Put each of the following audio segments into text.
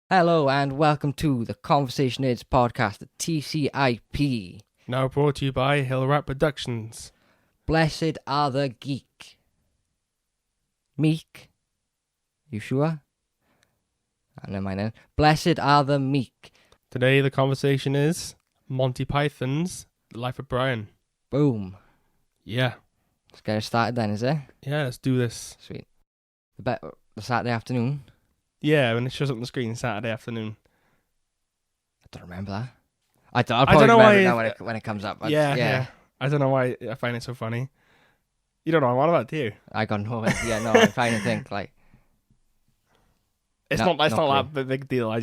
Hello and welcome to the Conversation Aids podcast at TCIP. Now brought to you by HillRat Productions. Blessed are the geek. Meek? You sure? Never mind then. Blessed are the meek. Today the conversation is Monty Python's The Life of Brian. Boom. Yeah. Let's get it started then, is it? Yeah, let's do this. Sweet. The Saturday afternoon? Yeah, when it shows up on the screen Saturday afternoon. I don't remember that. I'll probably don't know remember why it now when it comes up. Yeah. I don't know why I find it so funny. You don't know what about, do you? I got no idea. No, I'm trying to think like... It's not that big deal. I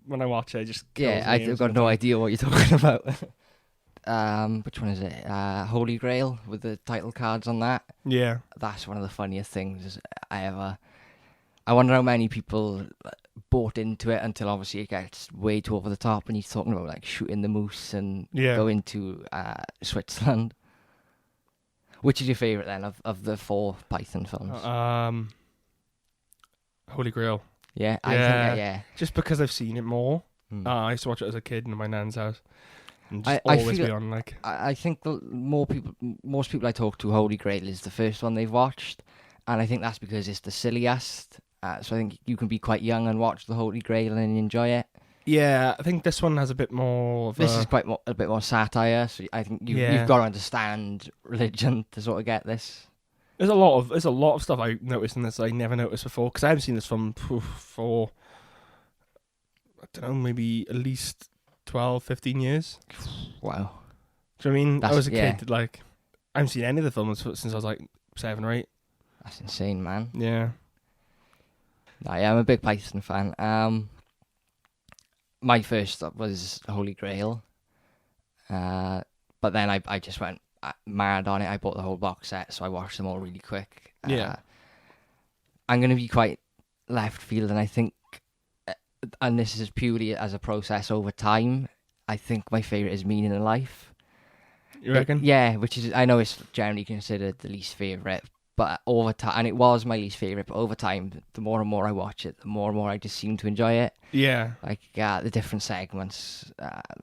when I watch it, I just... Yeah, I've got no idea what you're talking about. Which one is it? Holy Grail with the title cards on that. Yeah. That's one of the funniest things I ever... I wonder how many people bought into it until obviously it gets way too over the top and he's talking about like shooting the moose and going to Switzerland. Which is your favourite then of the four Python films? Holy Grail. Yeah, I think that, yeah. Just because I've seen it more. I used to watch it as a kid in my nan's house. And just always be on like... I think most people I talk to, Holy Grail is the first one they've watched. And I think that's because it's the silliest. So I think you can be quite young and watch the Holy Grail and enjoy it. Yeah, I think this one has a bit more of This is a bit more satire, so I think you've got to understand religion to sort of get this. There's a lot of stuff I noticed in this I never noticed before, because I haven't seen this film for, I don't know, maybe at least 12, 15 years. Wow. Do you know what I mean? I was a kid, like, I haven't seen any of the films since I was like 7 or 8. That's insane, man. Yeah. I'm a big Python fan. My first was Holy Grail. But then I just went mad on it. I bought the whole box set, so I watched them all really quick. Yeah. I'm going to be quite left field, and I think, and this is purely as a process over time, I think my favourite is Meaning in Life. You reckon? Yeah, which is, I know it's generally considered the least favourite, but over time, and it was my least favourite, but over time, the more and more I watch it, the more and more I just seem to enjoy it. Yeah. Like, the different segments.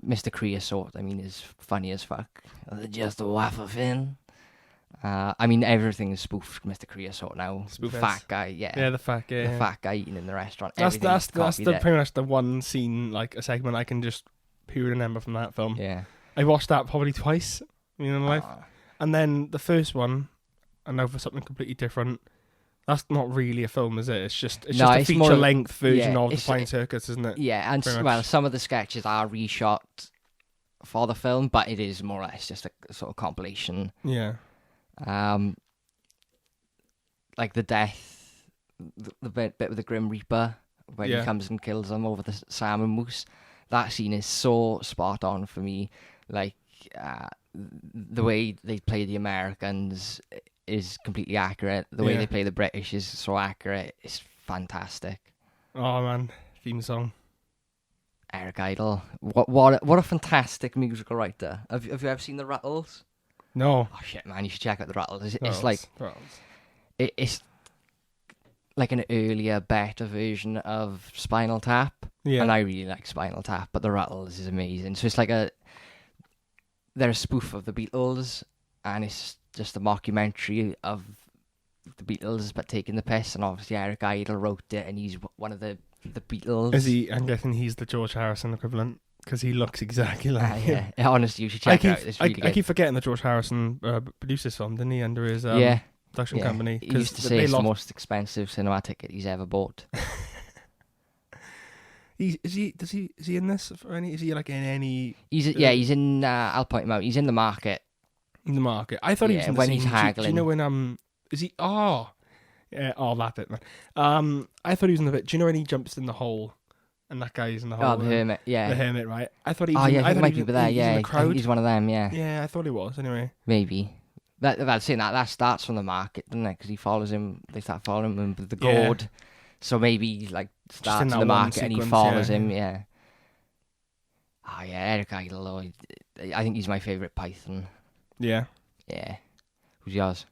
Mr. Creosote, I mean, is funny as fuck. Just a waffle fin. I mean, everything is spoofed Mr. Creosote now. Spoof fat guy, yeah. Yeah, the fat guy. The fat guy eating in the restaurant. That's pretty much the one scene, like a segment I can just pure remember from that film. Yeah. I watched that probably twice in my life. And then the first one, I know for something completely different. That's not really a film, is it? It's just a feature-length version of the Flying Circus, isn't it? Yeah, and some of the sketches are reshot for the film, but it is more or less just a sort of compilation. Yeah. Like the death, the bit with the Grim Reaper when he comes and kills them over the salmon moose. That scene is so spot on for me. Like the way they play the Americans is completely accurate. The way they play the British is so accurate. It's fantastic. Oh man, theme song. Eric Idle. What a fantastic musical writer. Have you ever seen the Rattles? No. Oh shit, man! You should check out the Rattles. It's like an earlier, better version of Spinal Tap. Yeah. And I really like Spinal Tap, but the Rattles is amazing. So it's like they're a spoof of the Beatles, and it's just a mockumentary of the Beatles, but taking the piss. And obviously Eric Idle wrote it, and he's one of the Beatles. Is he? I'm guessing he's the George Harrison equivalent, because he looks exactly like him. Yeah. Honestly, you should check it out. It's really good. I keep forgetting that George Harrison produced this film, didn't he, under his production company? He used to say it's the most expensive cinema ticket he's ever bought. Is he in this for any? Is he like in any? He's in. I'll point him out. He's in The Market. In The Market. I thought he was in the when scene. He's haggling. Do you know when Is he? Oh, yeah. Oh, that bit, man. I thought he was in the bit. Do you know when he jumps in the hole, and that guy's in the hole? Oh, the hermit. Yeah. The hermit, right? I thought he was. I think he might be there. Yeah, in the crowd. He's one of them. Yeah. Yeah, I thought he was. Anyway. Maybe. That starts from The Market, doesn't it? Because he follows him. They start following him with the gourd. So maybe like starts in The Market and he follows him. Yeah. Oh yeah, Eric Idle. I think he's my favourite Python. Yeah. Yeah. Who's yours?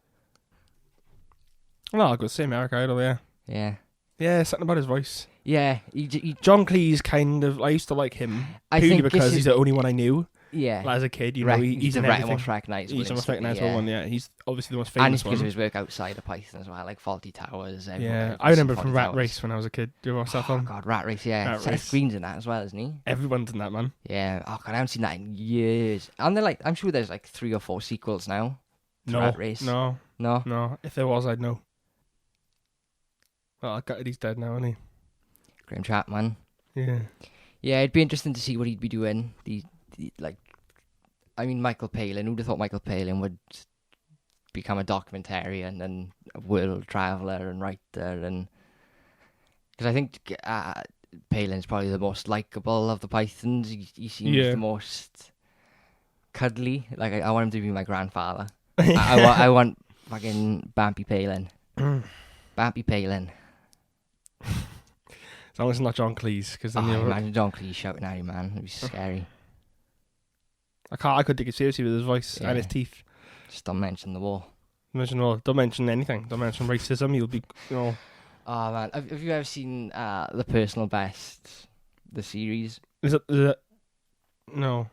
Well, I'll go same Eric Idle, yeah. Yeah. Yeah, something about his voice. Yeah, John Cleese kind of. I used to like him purely because he's the only one I knew. Yeah, like, as a kid, he's in everything. Most recognisable. He's the most recognisable one. Yeah, he's obviously the most famous one. And it's because of his work outside of Python as well, like Fawlty Towers. I remember from Rat Race when I was a kid. Do you watch that film? Oh God, Rat Race. Yeah, Seth Green's in that as well, isn't he? Everyone's in that, man. Yeah. Oh God, I haven't seen that in years. And they're like, I'm sure there's like 3 or 4 sequels now. Rat Race. No. If there was, I'd know. Well, I got it. He's dead now, isn't he? Graham Chapman. Yeah. Yeah, it'd be interesting to see what he'd be doing. Michael Palin. Who'd have thought Michael Palin would become a documentarian and a world traveller and writer? And because I think Palin's probably the most likeable of the Pythons. He seems the most cuddly. Like I want him to be my grandfather. I want fucking Bampy Palin. Bampy Palin. As long as it's not John Cleese, because then imagine John Cleese shouting at you, man. It'd be scary. I could take it seriously with his voice and his teeth. Just don't mention the war. Don't mention anything. Don't mention racism. You'll be, Oh man, have you ever seen The Personal Best, the series? Is it? No.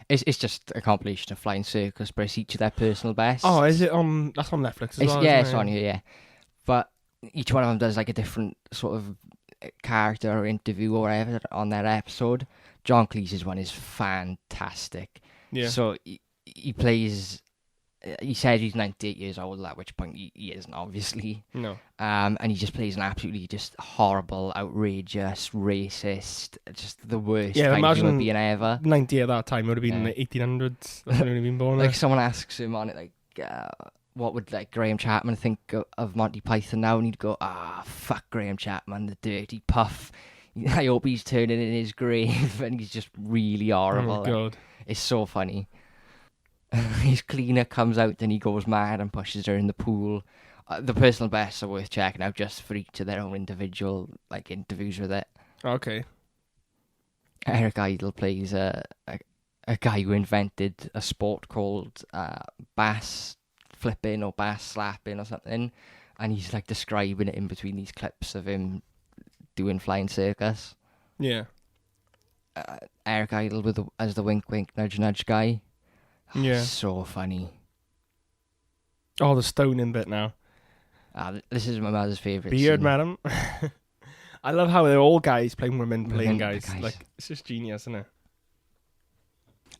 It's just a compilation of Flying Circus, but it's each of their personal best. Oh, is it on? That's on Netflix as well. Yeah, it's on here. Yeah, but each one of them does like a different sort of character or interview or whatever on their episode. John Cleese's one is fantastic. Yeah. So he plays. He said he's 98 years old, at which point he isn't, obviously. No. And he just plays an absolutely just horrible, outrageous, racist, just the worst kind of human being ever. 90 at that time would have been in the 1800s. That's when he would have been born. Like someone asks him on it, like, what would like Graham Chapman think of Monty Python now? And he'd go, fuck Graham Chapman, the dirty puff. I hope he's turning in his grave. And he's just really horrible. Oh, God. It's so funny. His cleaner comes out and he goes mad and pushes her in the pool. The personal bests are worth checking out just for each of their own individual like interviews with it. Okay. Eric Idle plays a guy who invented a sport called bass flipping or bass slapping or something, and he's like describing it in between these clips of him doing Flying Circus. Yeah. Eric Idle as the wink wink nudge nudge guy. Yeah. So funny. Oh, the stoning bit now. This is my mother's favourite Beard, scene. madam. I love how they're all guys playing women playing guys. Like, it's just genius, isn't it?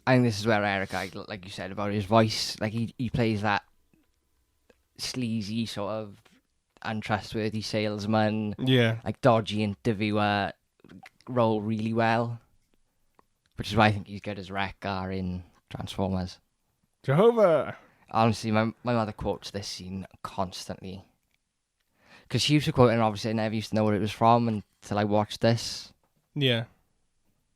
I think this is where Eric Idle, like you said about his voice, like he plays that sleazy sort of untrustworthy salesman, like dodgy interviewer role really well, which is why I think he's good as Wreck-Gar in Transformers. Jehovah. Honestly, my mother quotes this scene constantly. Because she used to quote it, and obviously I never used to know what it was from until I watched this. Yeah.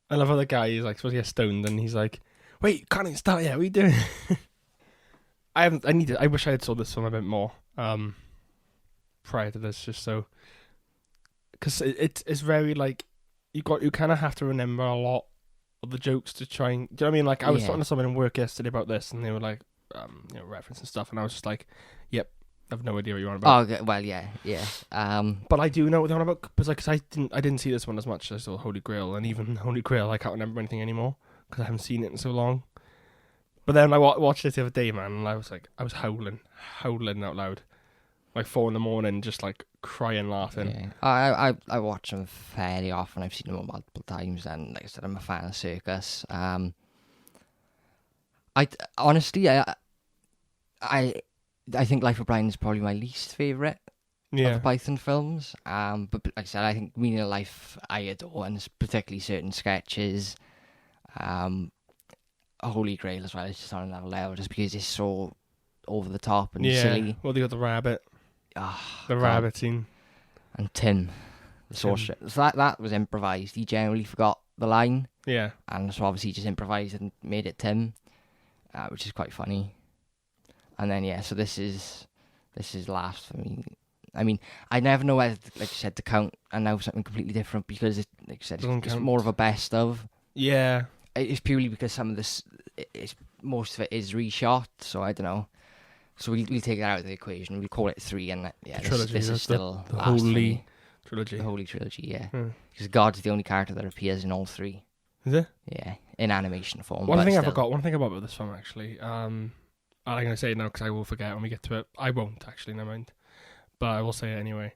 I love how the guy is like supposed to get stoned, and he's like, "Wait, you can't even start yet. What are you doing?" I wish I had saw this film a bit more prior to this, just so, because it's very like you kind of have to remember a lot of the jokes to try and. Do you know what I mean? Like I was talking to someone in work yesterday about this, and they were like, referencing stuff, and I was just like, "Yep, I have no idea what you're on about." Oh well, yeah. But I do know what they're on about because I didn't see this one as much as I saw Holy Grail, and even Holy Grail I can't remember anything anymore because I haven't seen it in so long. But then I watched it the other day, man, and I was howling out loud, like 4 a.m, just like crying, laughing. Yeah. I watch them fairly often. I've seen them multiple times, and like I said, I'm a fan of Circus. I honestly, I think Life of Brian is probably my least favourite of the Python films. But like I said, I think Meaning of Life I adore, and particularly certain sketches. Holy Grail as well is just on another level, just because it's so over the top and silly. Well, they got the rabbit. The rabbit scene. And Tim, the sorcerer. So that was improvised. He generally forgot the line. Yeah. And so obviously he just improvised and made it Tim, which is quite funny. And then so this is last for me. I mean, I never know whether, like you said, to count and now something completely different because it, like you said, it's more of a best of. Yeah. It's purely because some of this, most of it is reshot, so I don't know. So we'll take that out of the equation. We'll call it 3, and the trilogy, this is still the trilogy. The Holy Trilogy, yeah. Because God's the only character that appears in all three. Is it? Yeah, in animation form. One thing about this film, actually. I'm going to say it now because I will forget when we get to it. I won't, actually, never mind. But I will say it anyway.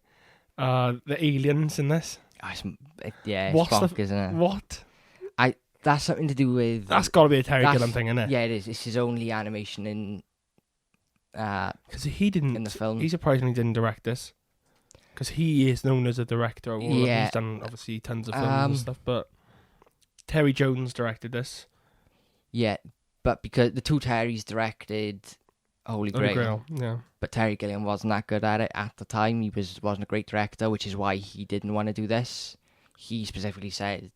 The aliens in this. Oh, it's bonk, isn't it? What? That's something to do with... That's got to be a Terry Gilliam thing, isn't it? Yeah, it is. It's his only animation in... Because he didn't... In the film. He surprisingly didn't direct this. Because he is known as a director. Yeah. He's done, obviously, tons of films and stuff, but... Terry Jones directed this. Yeah, but because the two Terrys directed Holy Grail. Yeah. But Terry Gilliam wasn't that good at it at the time. He wasn't a great director, which is why he didn't want to do this. He specifically said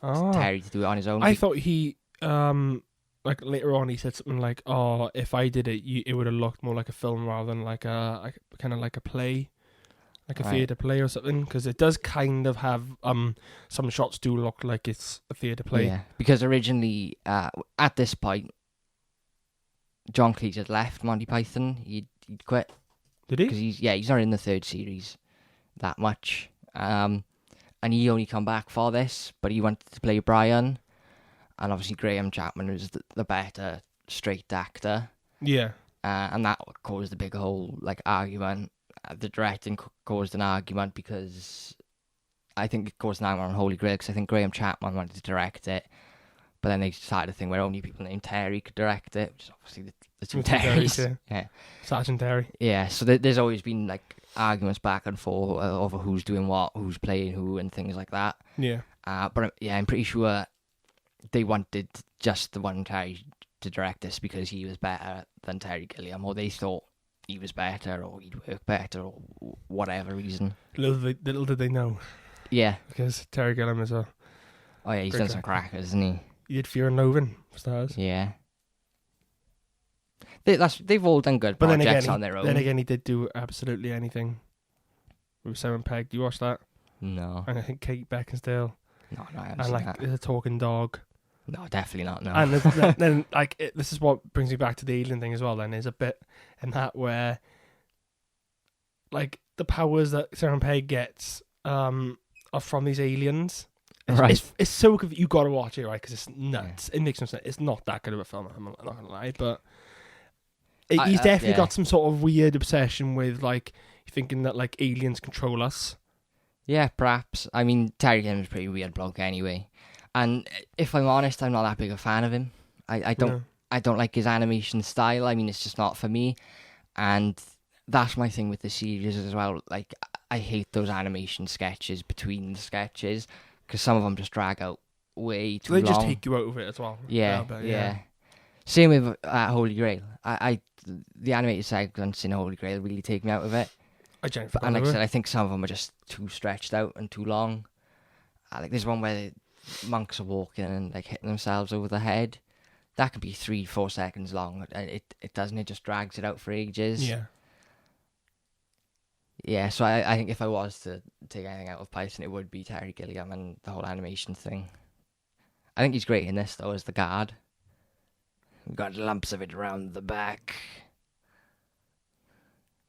Terry to do it on his own. I thought he, like later on, he said something like, "Oh, if I did it, it would have looked more like a film rather than like a kind of like a play, like a theatre play or something." Because it does kind of have some shots do look like it's a theatre play. Yeah, because originally at this point, John Cleese had left Monty Python. He'd quit. Did he? Because he's not in the third series that much. And he only come back for this, but he wanted to play Brian. And obviously Graham Chapman was the better straight actor. Yeah. And that caused a big whole argument. The directing caused an argument because I think it caused an argument on Holy Grail because I think Graham Chapman wanted to direct it. But then they started a thing where only people named Terry could direct it, which is obviously the two Terrys. Yeah. Sergeant Terry. Yeah, so there's always been arguments back and forth over who's doing what, who's playing who, and things like that. Yeah. But I'm pretty sure they wanted just the one Terry to direct this because he was better than Terry Gilliam, or they thought he was better, or he'd work better, or whatever reason. Little did they know. Yeah. Because Terry Gilliam is a... Oh yeah, he's done some crackers, hasn't he? He did Fear and Loathing, for stars. Yeah. They've all done good projects on their own. Then again, he did do absolutely anything with Simon Pegg. Do you watch that? No. And I think Kate Beckinsale. No, I haven't seen that. There's a talking dog. No, definitely not. No. And then this is what brings me back to the alien thing as well. Then there's a bit in that where, the powers that Simon Pegg gets are from these aliens. It's so good. You got to watch it, right? Because it's nuts. Yeah. It makes no sense. It's not that good of a film. I'm not gonna lie, but he's definitely got some sort of weird obsession with thinking that aliens control us. Yeah, perhaps. I mean, Terry Gilliam's a pretty weird bloke anyway. And if I'm honest, I'm not that big a fan of him. I don't like his animation style. I mean, it's just not for me. And that's my thing with the series as well. I hate those animation sketches between the sketches. Because some of them just drag out way too long. They just take you out of it as well. Yeah. Same with Holy Grail. The animated segments in Holy Grail really take me out of it. And like I said, I think some of them are just too stretched out and too long. There's one where monks are walking and hitting themselves over the head. That could be 3-4 seconds long. It doesn't. It just drags it out for ages. Yeah. Yeah, so I think if I was to take anything out of Python, it would be Terry Gilliam and the whole animation thing. I think he's great in this, though, as the guard. We've got lumps of it around the back.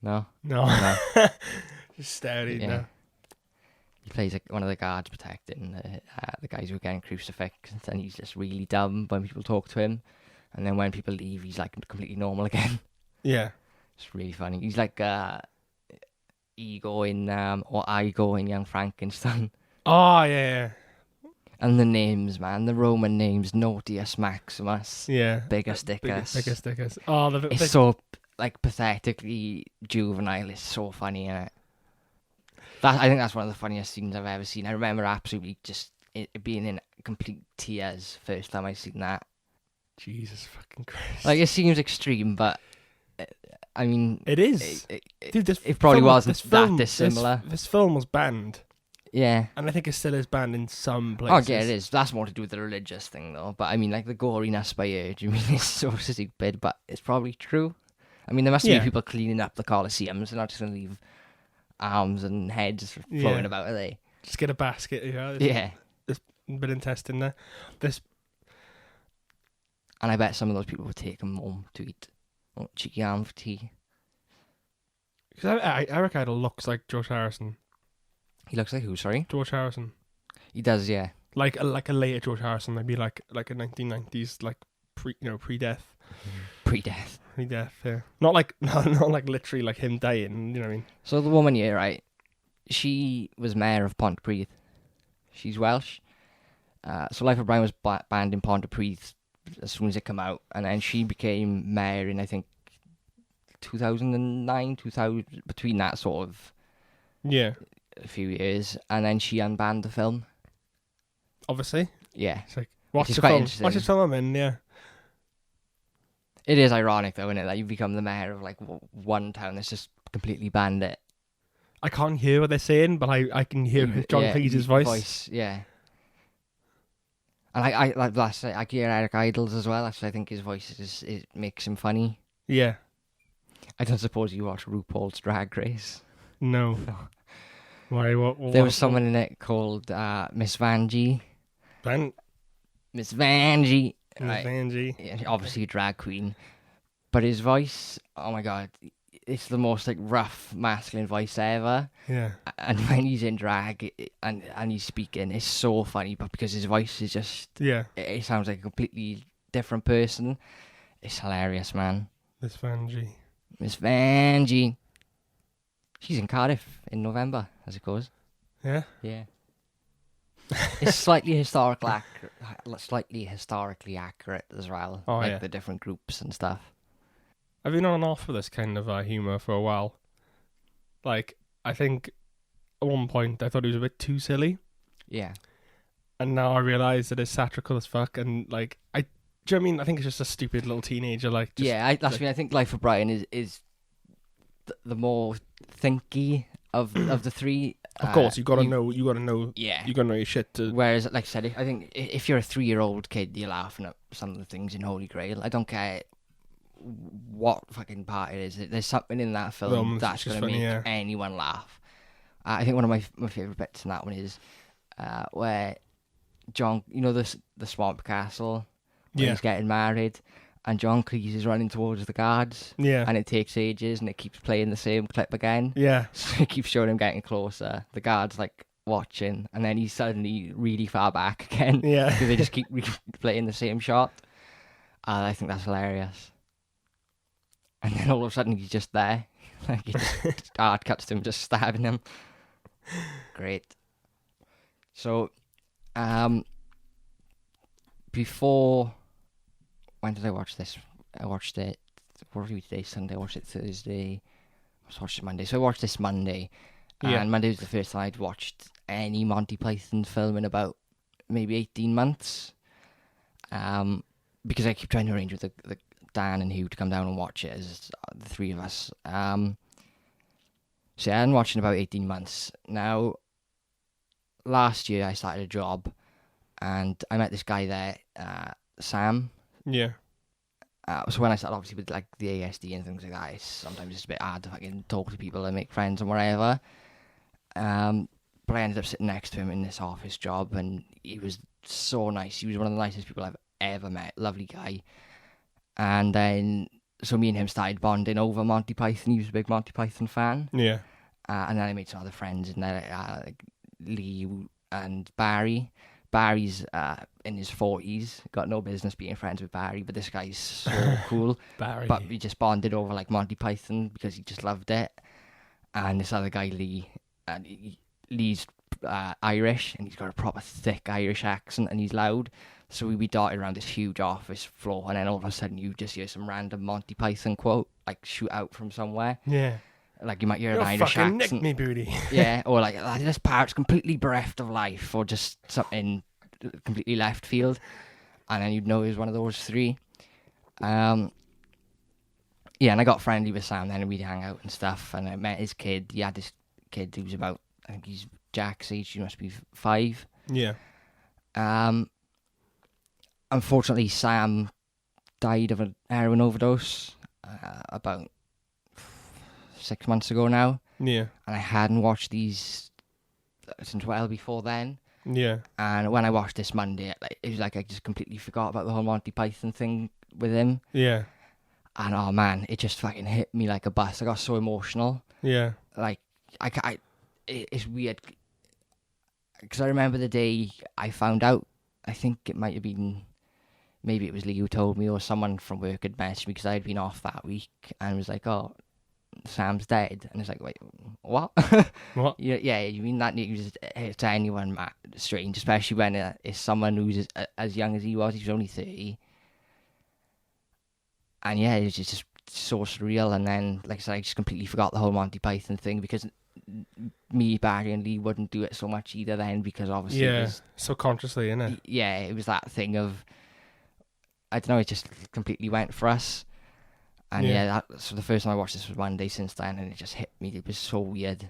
No? No. Just staring now. He plays one of the guards protecting the guys who are getting crucifixed, and he's just really dumb when people talk to him. And then when people leave, he's completely normal again. Yeah. It's really funny. He's like... Ego in or Igo in Young Frankenstein. Oh yeah. And the names, man, the Roman names, Nautius Maximus. Yeah. Bigasticus. Bigasticus. Oh, it's so pathetically juvenile. It's so funny, innit? I think that's one of the funniest scenes I've ever seen. I remember absolutely just it being in complete tears first time I seen that. Jesus fucking Christ! It seems extreme, but. I mean... It is. Dude, it probably wasn't that dissimilar. This film was banned. Yeah. And I think it still is banned in some places. Oh, yeah, it is. That's more to do with the religious thing, though. But, I mean, the goriness by urge, it's so stupid, but it's probably true. I mean, there must be people cleaning up the Colosseums. They're not just going to leave arms and heads floating about, are they? Just get a basket, Yeah. There's a bit of intestine there. And I bet some of those people would take them home to eat. Cheeky arm for tea. Because I reckon it looks like George Harrison. He looks like who? Sorry, George Harrison. He does, yeah. Like a later George Harrison, maybe like a 1990s pre-death. Pre-death. Pre-death, yeah. Not like literally like him dying. You know what I mean? So the woman here, right? She was mayor of Pontypridd. She's Welsh. So Life of Brian was banned in Pontypridd as soon as it came out, and then she became mayor in I think 2009, 2000, between that sort of a few years, and then she unbanned the film. Obviously, yeah. It's like watch the film. Watch the film I'm in. Yeah. It is ironic though, isn't it? That you become the mayor of like one town that's just completely banned it. I can't hear what they're saying, but I can hear John Cleese's voice. Yeah. And I like last I hear Eric Idle's as well. Actually, I think his voice it makes him funny. Yeah. I don't suppose you watch RuPaul's Drag Race. No. Why? What? There was someone in it called Miss Vanjie. Miss Vanjie. Miss Vanjie. Yeah, obviously a drag queen, but his voice, oh my god, it's the most like rough masculine voice ever. Yeah. And when he's in drag and he's speaking, it's so funny. But because his voice is just it sounds like a completely different person. It's hilarious, man. Miss Vanjie. Miss Vanjie. She's in Cardiff in November, as it goes. Yeah. Yeah. It's slightly historically accurate as well. Oh, like the different groups and stuff. I've been on and off with this kind of humour for a while. Like, I think at one point I thought he was a bit too silly. Yeah. And now I realise that it's satirical as fuck. And like, do you know what I mean? I think it's just a stupid little teenager. Like, just, I think Life of Brian is the more thinky of the three. Of course, you gotta know. Yeah, you gotta know your shit. Whereas, like I said, I think if you're a 3-year-old kid, you're laughing at some of the things in Holy Grail. I don't care what fucking part it is. There's something in that film that's gonna make anyone laugh. I think one of my favorite bits in that one is where John, the Swamp Castle, where he's getting married. And John Cleese is running towards the guards. Yeah. And it takes ages and it keeps playing the same clip again. Yeah. So it keeps showing him getting closer. The guards like watching and then he's suddenly really far back again. Yeah. Because they just keep playing the same shot. I think that's hilarious. And then all of a sudden he's just there. Like he just hard cuts to him, just stabbing him. Great. So, before... When did I watch this? I watched it... What are we today? Sunday. I watched it Thursday. I watched it Monday. So I watched this Monday. Yeah. And Monday was the first time I'd watched any Monty Python film in about maybe 18 months. Because I keep trying to arrange with the Dan and Hugh to come down and watch it as the three of us. So yeah, I've been watching about 18 months. Now, last year I started a job and I met this guy there, Sam. Yeah. So when I started, obviously, with like the ASD and things like that, sometimes it's a bit hard to fucking talk to people and make friends and whatever. But I ended up sitting next to him in this office job, and he was so nice. He was one of the nicest people I've ever met. Lovely guy. And then, so me and him started bonding over Monty Python. He was a big Monty Python fan. Yeah. And then I made some other friends in there, like Lee and Barry. Barry's in his 40s, got no business being friends with Barry, but this guy's so cool. Barry. But we just bonded over like Monty Python because he just loved it. And this other guy, Lee, and Lee's Irish, and he's got a proper thick Irish accent, and he's loud. So we'd be darting around this huge office floor, and then all of a sudden you just hear some random Monty Python quote like shoot out from somewhere. Yeah. Like you might hear an You're Irish fucking accent. nick me booty. Yeah, or like this part's completely bereft of life, or just something completely left field, and then you'd know he was one of those three. Yeah, and I got friendly with Sam then, and we'd hang out and stuff, and I met his kid. He had this kid who was about, I think he's Jack's age, he must be 5. Yeah. Unfortunately, Sam died of an heroin overdose about 6 months ago now. Yeah. And I hadn't watched these since well before then. Yeah. And when I watched this Monday, it was like I just completely forgot about the whole Monty Python thing with him. Yeah. And oh man, it just fucking hit me like a bus. I got so emotional. Yeah. Like it's weird. because I remember the day I found out. I think it might have been, maybe it was Lee who told me, or someone from work had messaged me because I had been off that week and was like, "Oh, Sam's dead," and it's like, "Wait, what?" What? Yeah, you mean that news to anyone strange, especially when it's someone who's as young as he was. He was only 30, and yeah, it's just so surreal. And then, like I said, I just completely forgot the whole Monty Python thing because me, Barry, and Lee wouldn't do it so much either then, because obviously it was, subconsciously, innit? Yeah, it was that thing of, I don't know, it just completely went for us. And so the first time I watched this was one day since then, and it just hit me. It was so weird.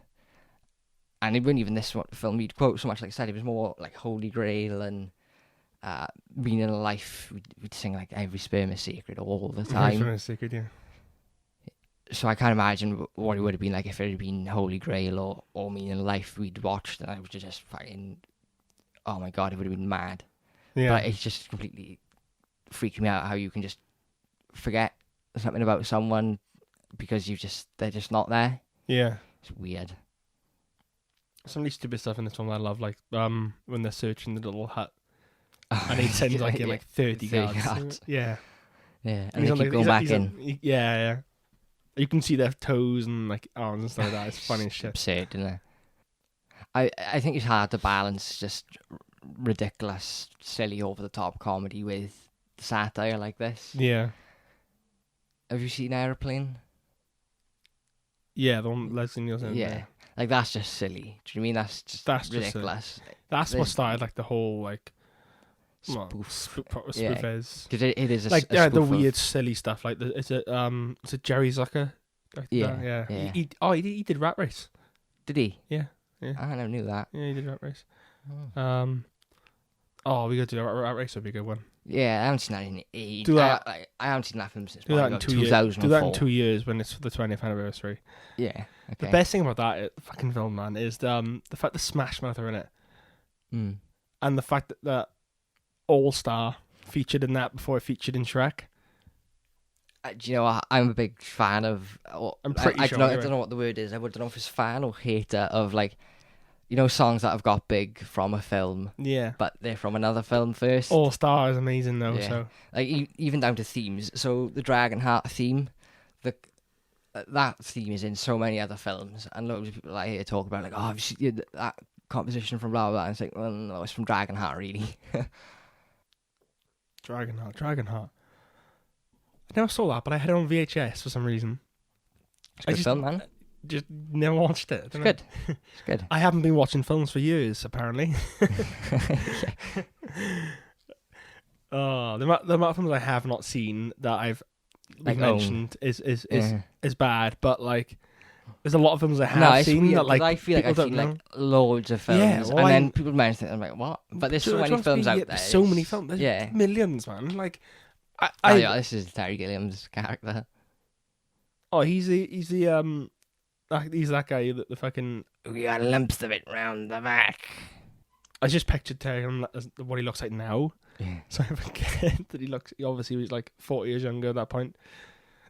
And it wasn't even this film we'd quote so much, like I said, it was more like Holy Grail and Meaning of Life. We'd sing like Every Sperm is Sacred all the time. Every Sperm is Sacred, yeah. So I can't imagine what it would have been like if it had been Holy Grail or Meaning of Life we'd watched, and I would just fucking, oh my god, it would have been mad. Yeah. But it's just completely freaking me out how you can just forget something about someone because they're just not there. Yeah. It's weird. Some really stupid stuff in this one that I love, like when they're searching the little hut and he sends like 30 guards. Yeah. Yeah, and they keep going back in. Yeah. You can see their toes and like arms and stuff like that. It's funny as shit. Absurd, isn't it? I think it's hard to balance just ridiculous, silly, over-the-top comedy with satire like this. Yeah. Have you seen Aeroplane? Yeah, the one Leslie Nielsen. Yeah. Like, that's just silly. Do you mean that's ridiculous? That's what started like the whole like spoof is. Because it is a like a the weird silly stuff. Like is it Jerry Zucker? Like yeah. He did Rat Race. Did he? Yeah. I never knew that. Yeah, he did Rat Race. We got to do Rat Race. Would be a good one. Yeah, I haven't seen that in age. Do that. I haven't seen that film since do that in 2004. Do that in 2 years when it's for the 20th anniversary. Yeah. Okay. The best thing about that fucking film, man, is the fact the Smash Mouth are in it, and the fact that All Star featured in that before it featured in Shrek. Do you know, I'm a big fan of. I'm pretty sure. I don't know what the word is. I don't know if it's fan or hater of, like, you know, songs that have got big from a film. Yeah. But they're from another film first. All Star is amazing though. Yeah. So like even down to themes. So the Dragonheart theme, that theme is in so many other films, and loads of people I hear talk about like, oh, have you seen that composition from blah blah blah. And it's like, well, no, it's from Dragonheart, really. Dragonheart. I never saw that, but I had it on VHS for some reason. It's a good film, man. Just never watched it. It's good. It's good. I haven't been watching films for years, apparently. The amount of films I have not seen that I've mentioned is bad, but like there's a lot of films I have seen weird, that like I feel like I've seen like loads of films, and then people mention it, I'm like, what? But there's so many films out there. So many films. There's millions, man. Like, this is Terry Gilliam's character. Oh, he's that guy that the fucking... We got lumps of it round the back. I just pictured Terry as what he looks like now. Yeah. So I forget that he obviously was like 40 years younger at that point.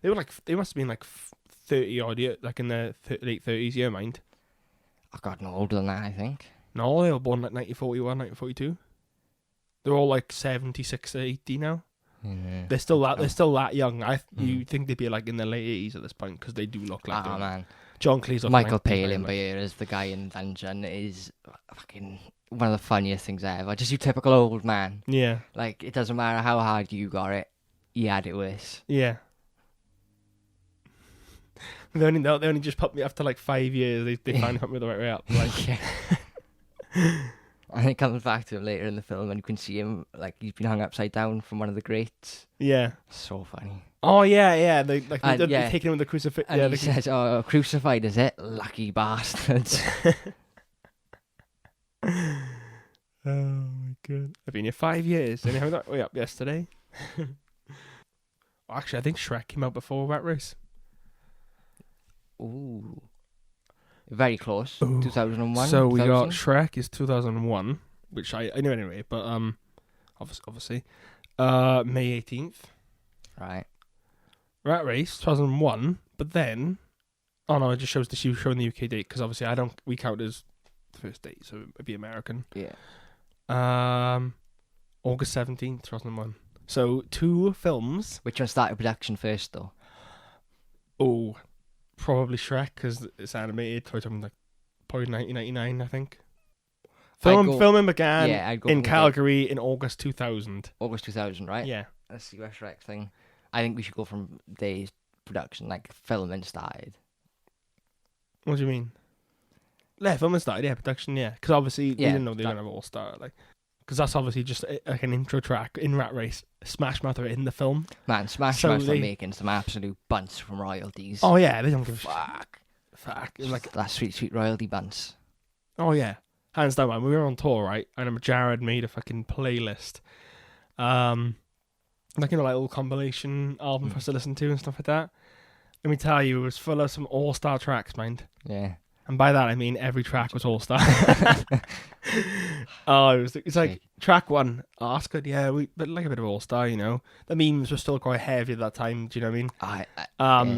They must have been like 30 odd years, like in their late 30s, yeah, mind. Oh god, no older than that, I think. No, they were born like 1941, 1942. They're all like 76 to 80 now. Yeah. They're still that young. You think they'd be like in their late 80s at this point, because they do look like them. Man. John Cleese. Michael Palin by here as the guy in Dungeon is fucking one of the funniest things ever. Just your typical old man. Yeah. Like, it doesn't matter how hard you got it, he had it worse. Yeah. They only just put me after like 5 years. They finally put me the right way up. Like, and it comes back to him later in the film, and you can see him like he's been hung upside down from one of the grates. Yeah. So funny. Oh yeah. They're taking him with the crucifix. And he says, "Oh, crucified is it? Lucky bastards." Oh my god! I've been here 5 years. And how that way up yesterday? Actually, I think Shrek came out before Rat Race. Ooh. Very close. 2001. So we got Shrek is 2001, which I knew anyway, but obviously May 18th. Right. Rat Race 2001, but then it just shows the UK date, because obviously we count as the first date, so it'd be American. Yeah. August 17th, 2001. So 2 films. Which one started production first, though? Oh, probably Shrek, because it's animated. So like probably 1999, I think. Filming began in Calgary in August 2000. August 2000, right? Yeah. Let's see where Shrek's thing. I think we should go from days production, like filming started. What do you mean? Yeah, filming started, yeah, production, yeah. Because obviously we didn't know they were going to have All-Star, like... Because that's obviously just like an intro track in Rat Race. Smash Mouth are in the film. Man, Smash Mouth are making some absolute bunts from royalties. Oh yeah, they don't give a fuck. Like that sweet royalty bunts. Oh yeah, hands down, man. We were on tour, right? And Jared made a fucking playlist, like like a little compilation album for us to listen to and stuff like that. Let me tell you, it was full of some all-star tracks, mind. Yeah. And by that I mean every track was all-star. It's like track 1. Oh, that's good. Yeah, but like a bit of all-star, you know. The memes were still quite heavy at that time. Do you know what I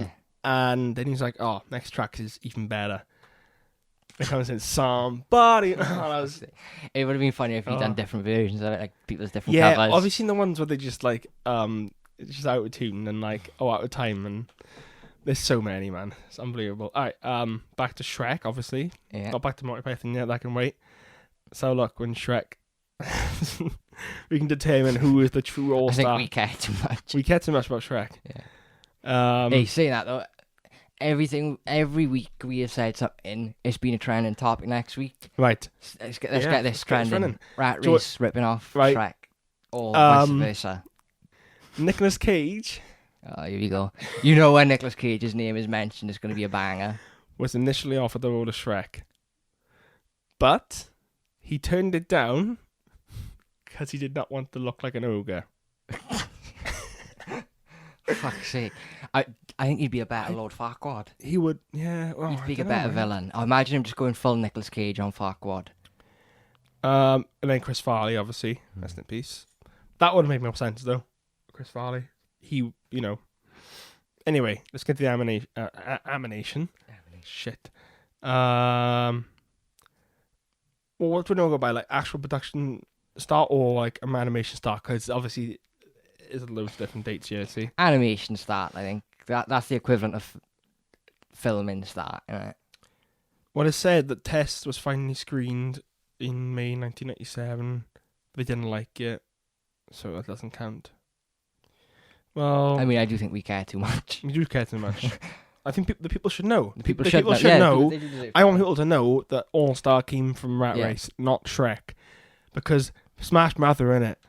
mean? And then he's like, "Oh, next track is even better." It comes in somebody. It would have been funny if he'd done different versions of it, like people's different covers. Yeah, have you seen the ones where they just like it's just out of tune and like out of time and. There's so many, man. It's unbelievable. All right, back to Shrek, obviously. Yeah. Not back to Monty Python yet. That can wait. So look, when Shrek, we can determine who is the true all-star. I think we care too much. We care too much about Shrek. Yeah. Hey, saying that though, every week we have said something. It's been a trending topic next week. Right. Let's get this trending. Rat Race ripping off Shrek, or vice versa. Nicolas Cage. Oh, here we go. You know when Nicolas Cage's name is mentioned, it's going to be a banger. Was initially offered the role of Shrek. But he turned it down because he did not want to look like an ogre. For fuck's sake. I think he'd be a better Lord Farquaad. He would, yeah. Well, he'd be a better villain. I imagine him just going full Nicolas Cage on Farquaad. And then Chris Farley, obviously. Rest in peace. That would have made more sense, though. Chris Farley. He, you know. Anyway, let's get to the animation. Shit. Well, what do we know about, like, actual production start or, like, animation start? Because, obviously, there's loads of different dates here, see? Animation start, I think. That's the equivalent of filming start, isn't it? Well, it said that Test was finally screened in May 1997. They didn't like it, so that doesn't count. Well, I mean, I do think we care too much. We do care too much. I think the people should know. The people should know. I want people to know that All Star came from Rat Race, not Shrek, because Smash Mouth are in it,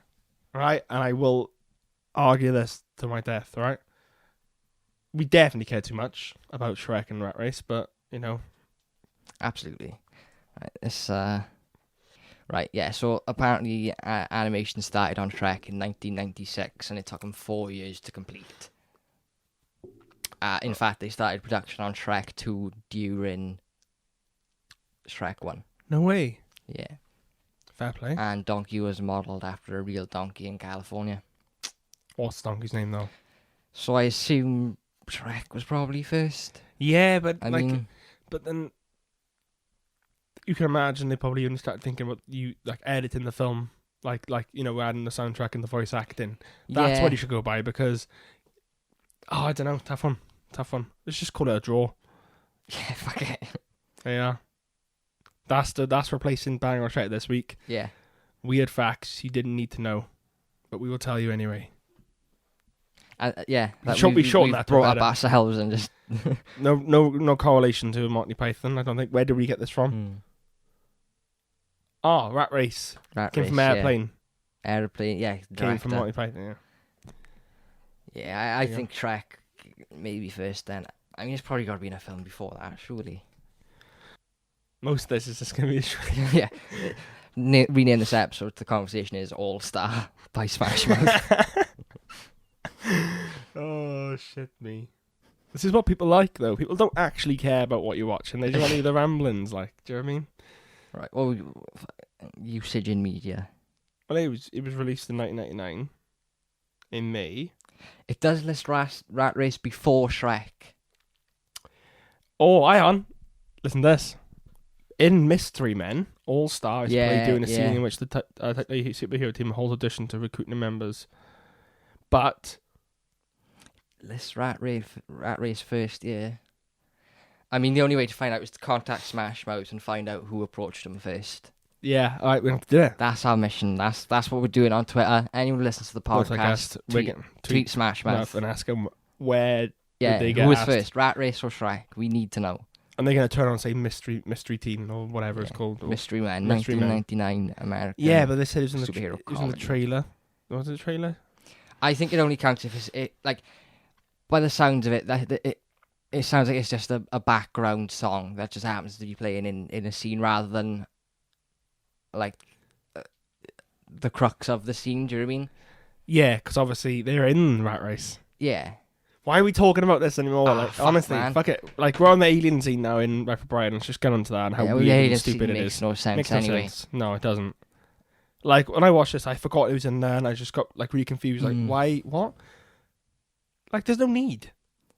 right? And I will argue this to my death, right? We definitely care too much about Shrek and Rat Race, but you know, absolutely. Right, this. Right, yeah, so apparently animation started on Shrek in 1996 and it took them 4 years to complete. In fact, they started production on Shrek 2 during Shrek 1. No way. Yeah. Fair play. And Donkey was modelled after a real donkey in California. What's the donkey's name, though? So I assume Shrek was probably first. Yeah, but but then... You can imagine they probably only started thinking about editing the film, like you know, adding the soundtrack and the voice acting. That's what you should go by because, I don't know, tough one. Let's just call it a draw. Yeah, fuck it. Yeah, that's replacing Bang or Shrek this week. Yeah, weird facts you didn't need to know, but we will tell you anyway. We shortened that. Brought up ourselves and just no correlation to Monty Python. I don't think. Where did we get this from? Oh, Rat Race. Came from Airplane. Yeah. Airplane, yeah. Came from Monty Python, yeah. Yeah, I think Shrek maybe first then. I mean, it's probably got to be in a film before that, surely. Most of this is just going to be a Shrek. Yeah. Rename this episode. The conversation is All Star by Smash Mouth. Oh, shit me. This is what people like, though. People don't actually care about what you watch, and they just want to hear the ramblings, like, do you know what I mean? Right, well, usage in media. Well, it was released in 1999, in May. It does list Rat Race before Shrek. Oh, hang on. Listen to this. in Mystery Men, All Star is played doing a scene in which the superhero team holds audition to recruit new members. But this Rat Race first year. I mean, the only way to find out was to contact Smash Mouth and find out who approached them first. Yeah, all right, we have to do it. That's our mission. That's what we're doing on Twitter. Anyone who listens to the podcast, tweet Smash Mouth and ask them where did they get who was asked? First, Rat Race or Shrek? We need to know. And they're going to turn on and say Mystery Team or whatever it's called. Mystery Man, 1999 American. Yeah, but they said it was in the trailer. Was it a trailer? I think it only counts if it's by the sounds of it, it sounds like it's just a background song that just happens to be playing in a scene rather than the crux of the scene. Do you know what I mean? Yeah, because obviously they're in Rat Race. Yeah. Why are we talking about this anymore? Honestly, man. Fuck it. We're on the alien scene now in Life of Brian. Let's just get onto that and how weird and stupid it is. No sense makes anyway. No sense. No, it doesn't. When I watched this, I forgot it was in there, and I just got really confused. Why? What? There's no need.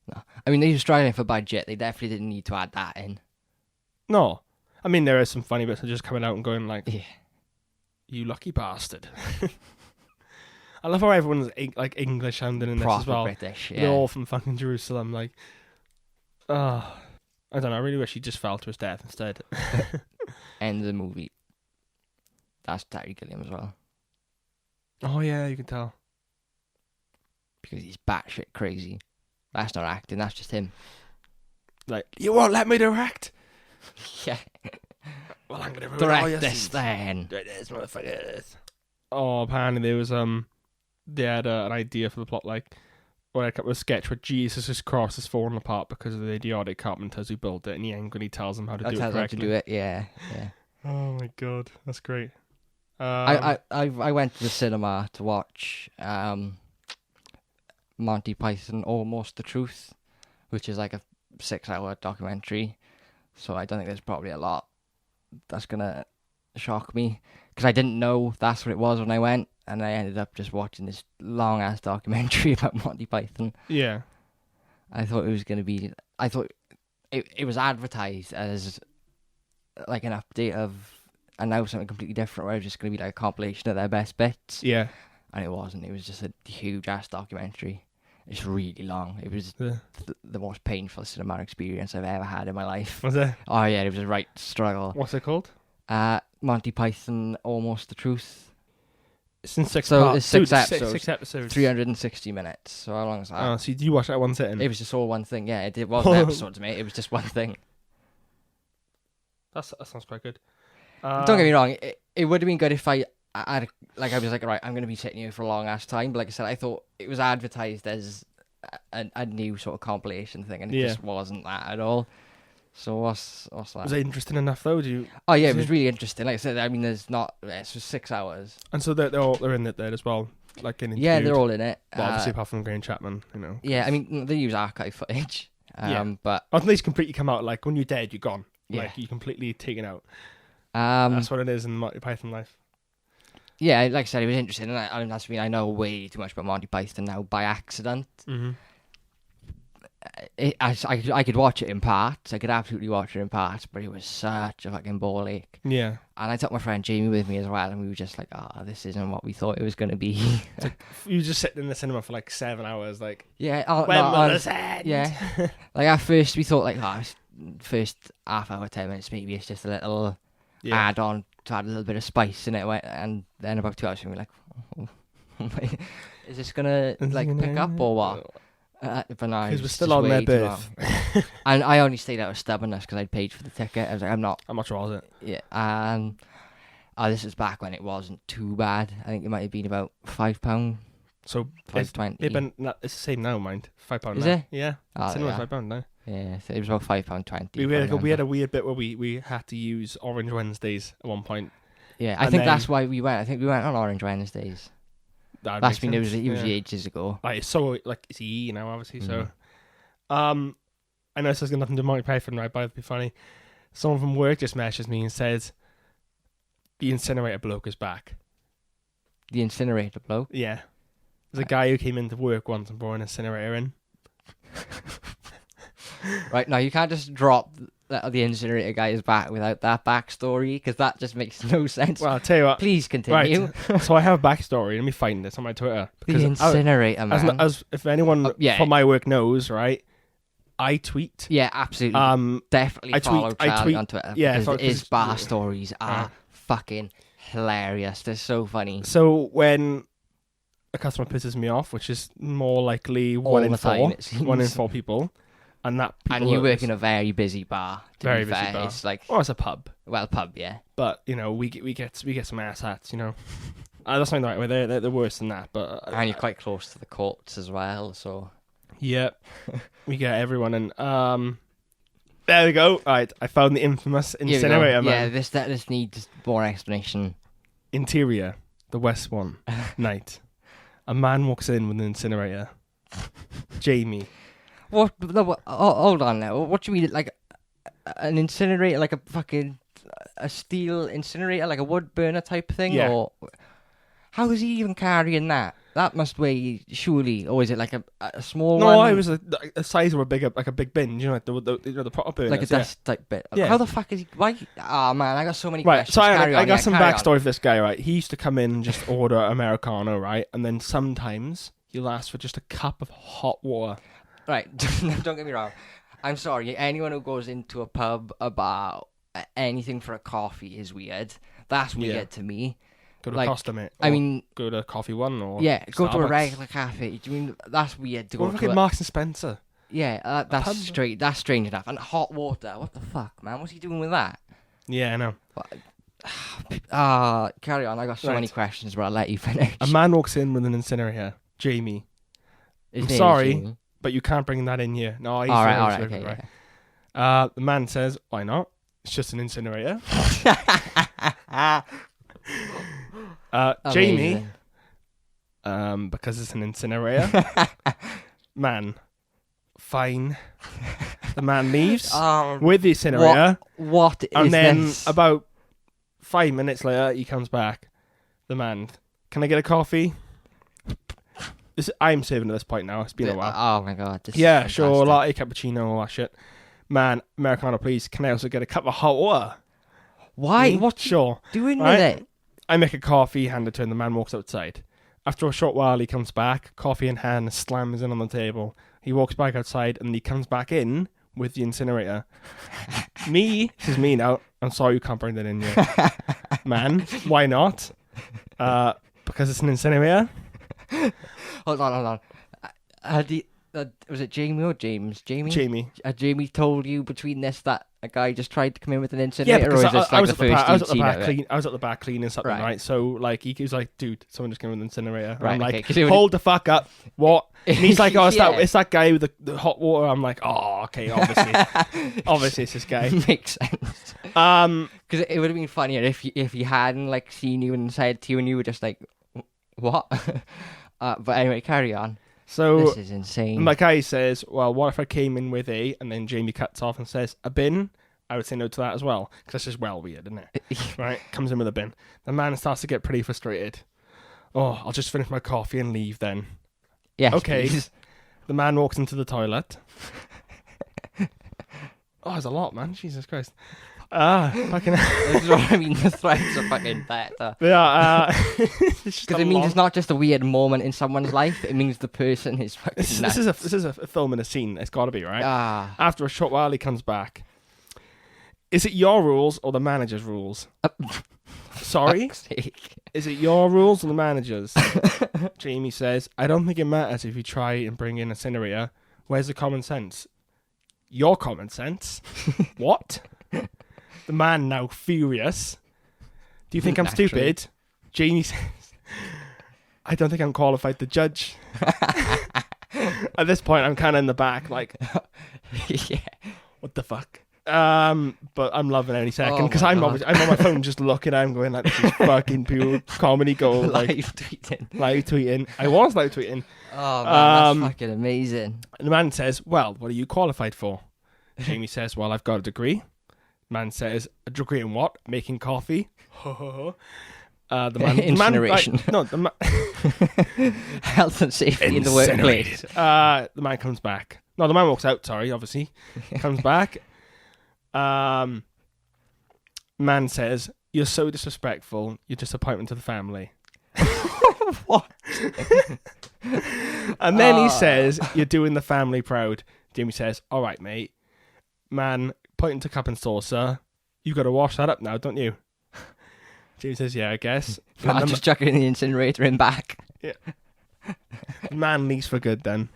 No. I mean, they were struggling for budget. They definitely didn't need to add that in. No. I mean, there are some funny bits of just coming out and going yeah. You lucky bastard. I love how everyone's English sounding in this as well. British, yeah. They're all from fucking Jerusalem. I don't know. I really wish he just fell to his death instead. End of the movie. That's Terry Gilliam as well. Oh yeah, you can tell. Because he's batshit crazy. That's not acting. That's just him. You won't let me direct. Yeah. Well, I'm gonna direct this then. Do this, motherfuckers. Oh, apparently there was they had an idea for the plot, or a couple of sketch where Jesus' cross is falling apart because of the idiotic carpenters who built it, and he angrily tells them how to do it correctly. How to do it, yeah. Oh my god, that's great. I went to the cinema to watch Monty Python Almost the Truth, which is a 6-hour documentary. So I don't think there's probably a lot that's gonna shock me, because I didn't know that's what it was when I went, and I ended up just watching this long ass documentary about Monty Python. Yeah, I thought it was gonna be. I thought it was advertised as an update of, and now something completely different, where it was just gonna be a compilation of their best bits. Yeah, and it wasn't. It was just a huge ass documentary. It's really long. It was the most painful cinema experience I've ever had in my life. Was it? Oh yeah, it was a right struggle. What's it called? Monty Python Almost the Truth. It's in 6 parts. It's 6 episodes. 6 episodes. 360 minutes. So how long is that? Oh, so you watched that one sitting? It was just all one thing. Yeah, it wasn't episodes, mate. It was just one thing. That sounds quite good. Don't get me wrong. It would have been good if I was right, I'm going to be sitting here for a long ass time. But like I said, I thought it was advertised as a new sort of compilation thing, and it just wasn't that at all. So what's that? Was it interesting enough though? Oh yeah, it was really interesting. Like I said, I mean, it's for 6 hours, and so they're in it there as well, yeah, they're all in it. Well, obviously apart from Graham Chapman, you know. Yeah, I mean, they use archive footage. But at least completely come out when you're dead, you're gone. Yeah, you're completely taken out. That's what it is in Monty Python life. Yeah, like I said, it was interesting, and I know way too much about Monty Python now by accident. Mm-hmm. I could watch it in parts. I could absolutely watch it in parts, but it was such a fucking ball ache. Yeah. And I took my friend Jamie with me as well, and we were just this isn't what we thought it was going to be. You were just sitting in the cinema for 7 hours, yeah. When will this end? Yeah. At first we thought first half hour, 10 minutes maybe it's just a little add on to add a little bit of spice in it, and then about 2 hours we were like, is this gonna pick up or what? But no, because we're still on their birth. And I only stayed out of stubbornness because I'd paid for the ticket. I was like, I'm not. How much was it? Yeah, this was back when it wasn't too bad. I think it might have been about £5. So £5.20. It's the same now, mind. £5 Is now. it? Yeah. It's £5 now. Yeah, so it was about £5.20. We had a weird bit where we had to use Orange Wednesdays at one point. Yeah, I think that's why we went. I think we went on Orange Wednesdays. That's been it was ages ago. It's so it's EE now, obviously. So, I know this has got nothing to do with Monty Python, right? But it'd be funny. Someone from work just messages me and says, "The incinerator bloke is back." The incinerator bloke? Yeah, there's a guy who came into work once and brought an incinerator in. Right, now you can't just drop that the incinerator guy is back without that backstory, because that just makes no sense. Well, I'll tell you what. Please continue. Right. So I have a backstory. Let me find this on my Twitter. The incinerator, man. As if anyone from my work knows, right? I tweet. Yeah, absolutely. Definitely follow Charlie on Twitter. Yeah, because his bar stories are fucking hilarious. They're so funny. So when a customer pisses me off, which is more likely one in 4 people, and you work in a very busy bar. Very busy bar. It's like, it's a pub. Well, pub, yeah. But we get some ass hats, That's not the right way. They're worse than that. But and you're quite close to the courts as well, so. Yeah, we get everyone, and there we go. Right, I found the infamous incinerator, man. Yeah, this needs more explanation. Interior, the West one, night. A man walks in with an incinerator. Jamie. What? No, hold on now. What do you mean? Like an incinerator, like a fucking a steel incinerator, like a wood burner type thing? Yeah. Or how is he even carrying that? That must weigh, surely, or is it like a small one? No, it was a size of a big bin. Like the proper burners. Like a desk type bit. Yeah. How the fuck is he? Why? Oh man, I got so many questions. So I got some backstory for this guy. Right, he used to come in and just order Americano, right, and then sometimes he'll ask for just a cup of hot water. Right, don't get me wrong. I'm sorry. Anyone who goes into a pub, a bar, anything for a coffee is weird. That's weird to me. Go to Costa, mate. I mean, go to Coffee One or go to a regular cafe. Do you mean that's weird to go to? Marks and Spencer. Yeah, that's straight. That's strange enough. And hot water. What the fuck, man? What's he doing with that? Yeah, I know. Carry on. I got so many questions, but I'll let you finish. A man walks in with an incinerator. Jamie. I'm sorry, but you can't bring that in here. No, he's all right. Okay, right. The man says, "Why not? It's just an incinerator." Jamie, because it's an incinerator. Man, fine. The man leaves with the incinerator. What is this? And then about 5 minutes later, he comes back. The man, can I get a coffee? I'm serving at this point now. It's been a while. Oh my god. Yeah, sure. Latte, cappuccino, all that shit. Man, Americano, please. Can I also get a cup of hot water? Why? What's sure doing with it? I make a coffee, hand it to him, the man walks outside. After a short while, he comes back, coffee in hand, slams in on the table. He walks back outside, and he comes back in with the incinerator. This is me now. I'm sorry you can't bring that in yet. Man, why not? Because it's an incinerator. Hold on. Was it Jamie or James? Jamie. Jamie told you between this that a guy just tried to come in with an incinerator, or is this I was at the back cleaning something, right? So like he was like, "Dude, someone just came with an incinerator." Right, I'm like, "Hold the fuck up!" What? And he's like, "Oh, it's that guy with the hot water." I'm like, "Oh, okay, obviously it's this guy." Makes sense. Because it would have been funnier if he hadn't like seen you and said to you, and you were just like, "What?" But anyway, carry on. So this is insane. My guy says, "Well, what if I came in with a?" And then Jamie cuts off and says, "A bin." I would say no to that as well, because that's just weird, isn't it? Right? Comes in with a bin. The man starts to get pretty frustrated. Oh, I'll just finish my coffee and leave then. Yes, okay. Please. The man walks into the toilet. There's a lot, man. Jesus Christ. Fucking. This is what I mean. The threads are fucking better. Yeah. Because it means it's not just a weird moment in someone's life. It means the person is fucking. This is a film in a scene. It's got to be, right? After a short while, he comes back. Is it your rules or the manager's rules? Sorry? Is it your rules or the manager's? Jamie says, I don't think it matters if you try and bring in a incinerator. Where's the common sense? Your common sense? What? The man now furious. Do you think I'm stupid? Jamie says, I don't think I'm qualified to judge. At this point, I'm kind of in the back, like, yeah. What the fuck? But I'm loving any second because I'm on my phone just looking at him going like, this is fucking pure comedy gold. Live tweeting. I was live tweeting. Oh man, that's fucking amazing. And the man says, well, what are you qualified for? Jamie says, well, I've got a degree. Man says, a degree in what? Making coffee. The man, incineration. Health and safety in the workplace. The man comes back. No, the man walks out. Sorry, obviously, comes back. Man says, "You're so disrespectful. You're disappointment to the family." What? And then he says, "You're doing the family proud." Jamie says, "All right, mate." Man, pointing to cup and saucer, "You got to wash that up now, don't you?" Jamie says, "Yeah, I guess." I'm just chucking in the incinerator in back. Yeah. Man leaves for good then.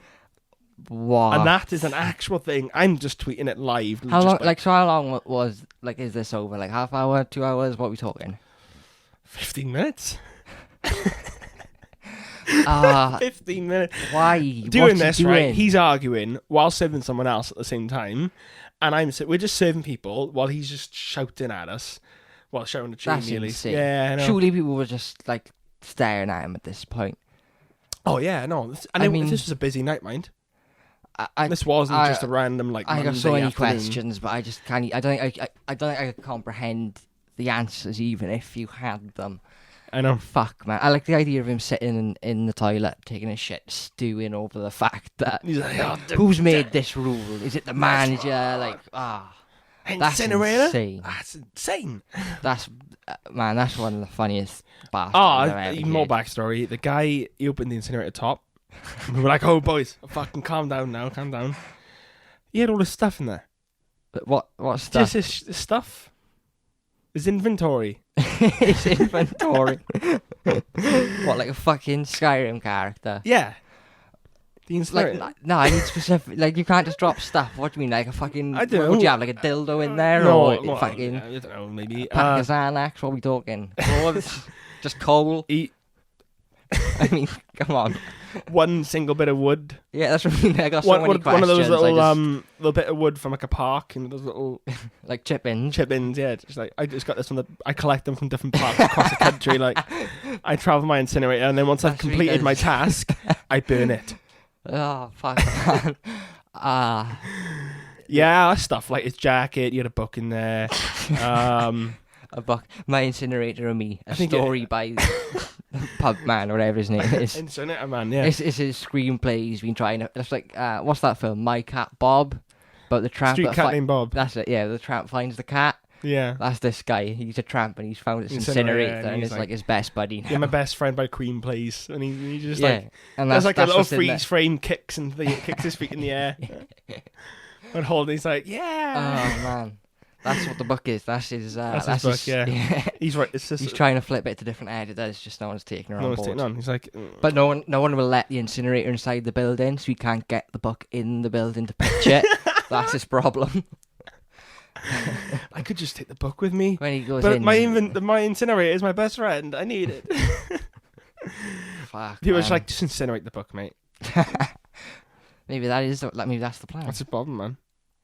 What? And that is an actual thing. I'm just tweeting it live. How long? So how long was is this over? Like half hour, 2 hours? What are we talking? 15 minutes. 15 minutes. Why? Doing this, right? He's arguing while serving someone else at the same time, and we're just serving people while he's just shouting at us. Well, shouting at Jamie at least. Yeah, I know. Surely people were just like staring at him at this point. Oh yeah, no. I mean, this was a busy night, mind. This wasn't just a random like. I Monday got so many afternoon. questions, but I just can't. I don't think I could comprehend the answers even if you had them. I know. Fuck, man. I like the idea of him sitting in the toilet, taking a shit, stewing over the fact that who's made this rule? Is it the manager? That's insane. That's insane. That's that's one of the funniest bastards. More backstory. The guy, he opened the incinerator top. We were like, "Oh, boys, fucking calm down now, calm down." He had all this stuff in there. What stuff? Just his stuff. His inventory. His inventory. What, like a fucking Skyrim character? Yeah. The incinerator. No, I need specific. Like, you can't just drop stuff. What do you mean, like a fucking? I don't know. Would you have like a dildo in there, fucking? I don't know. Maybe pack of Xanax. What are we talking? Just coal. I mean, come on. One single bit of wood. Yeah, that's what I mean. I got so many questions. One of those little bit of wood from like a park, and those little like chip-ins. Chip-ins, yeah. Just like I just got this from I collect them from different parks across the country. Like I travel my incinerator, and then once I've completed my task, I burn it. Oh fuck, man. Yeah, stuff like his jacket. You had a book in there. A book. My Incinerator and Me. A story by Pub Man, or whatever his name is. Incinerator Man, yeah. It's his screenplay. He's been trying to. It's like what's that film? My Cat Bob. But the tramp. Street Cat named Bob. That's it. Yeah, the tramp finds the cat. Yeah. That's this guy. He's a tramp and he's found this incinerator and it's like his best buddy now. Yeah, My Best Friend by Queen plays, and he just like and there's like a little freeze frame kicks his feet in the air. And holding, he's like, yeah. Oh man. That's what the book is. That's his book, yeah. He's right. It's just, he's trying to flip it to different editors, just no one's taking her on board. Taking on. He's like, but no one will let the incinerator inside the building, so he can't get the book in the building to pitch it. That's his problem. I could just take the book with me. When he goes but in, my incinerator is my best friend. I need it. Fuck. He was like, just incinerate the book, mate. Maybe that's the plan. That's the problem, man.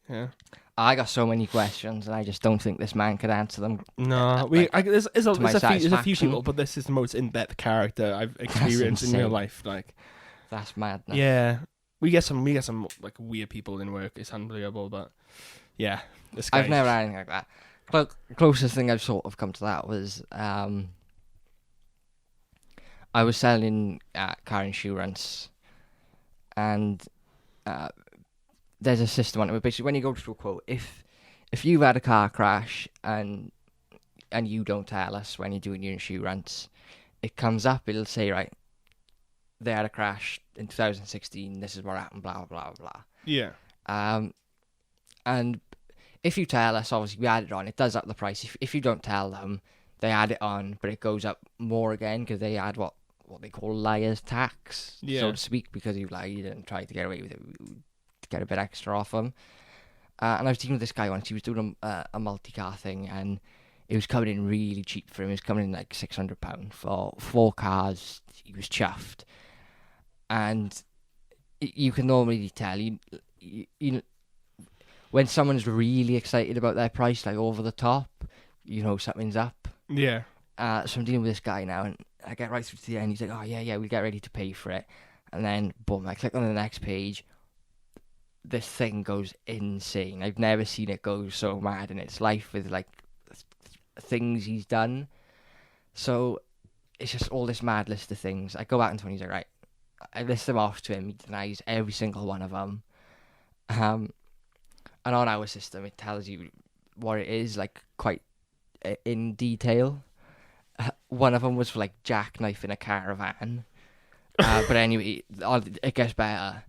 Yeah. I got so many questions, and I just don't think this man could answer them. No, there's a few people, but this is the most in-depth character I've experienced in real life. Like, that's madness. Yeah, we get some like weird people in work. It's unbelievable, but yeah, this guy. I've never had anything like that. The closest thing I've sort of come to that was I was selling car insurance, and there's a system on it where basically when you go through a quote, if you've had a car crash and you don't tell us when you're doing your insurance, it comes up, it'll say, right, they had a crash in 2016, this is what happened, blah, blah, blah. Yeah. And if you tell us, obviously we add it on, it does up the price. If you don't tell them, they add it on, but it goes up more again because they add what they call liar's tax, so to speak, because you lied and tried to get away with it. Get a bit extra off him. And I was dealing with this guy once. He was doing a multi-car thing, and it was coming in really cheap for him. It was coming in like £600 for 4 cars. He was chuffed. And you can normally tell, you when someone's really excited about their price, like over the top, you know something's up. Yeah. So I'm dealing with this guy now, and I get right through to the end. He's like, oh, yeah, we'll get ready to pay for it. And then, boom, I click on the next page. This thing goes insane. I've never seen it go so mad in its life with like things he's done. So it's just all this mad list of things. I go back into when he's like, right, I list them off to him. He denies every single one of them. And on our system, it tells you what it is, like quite in detail. One of them was for like jackknifing a caravan. But anyway, it gets better.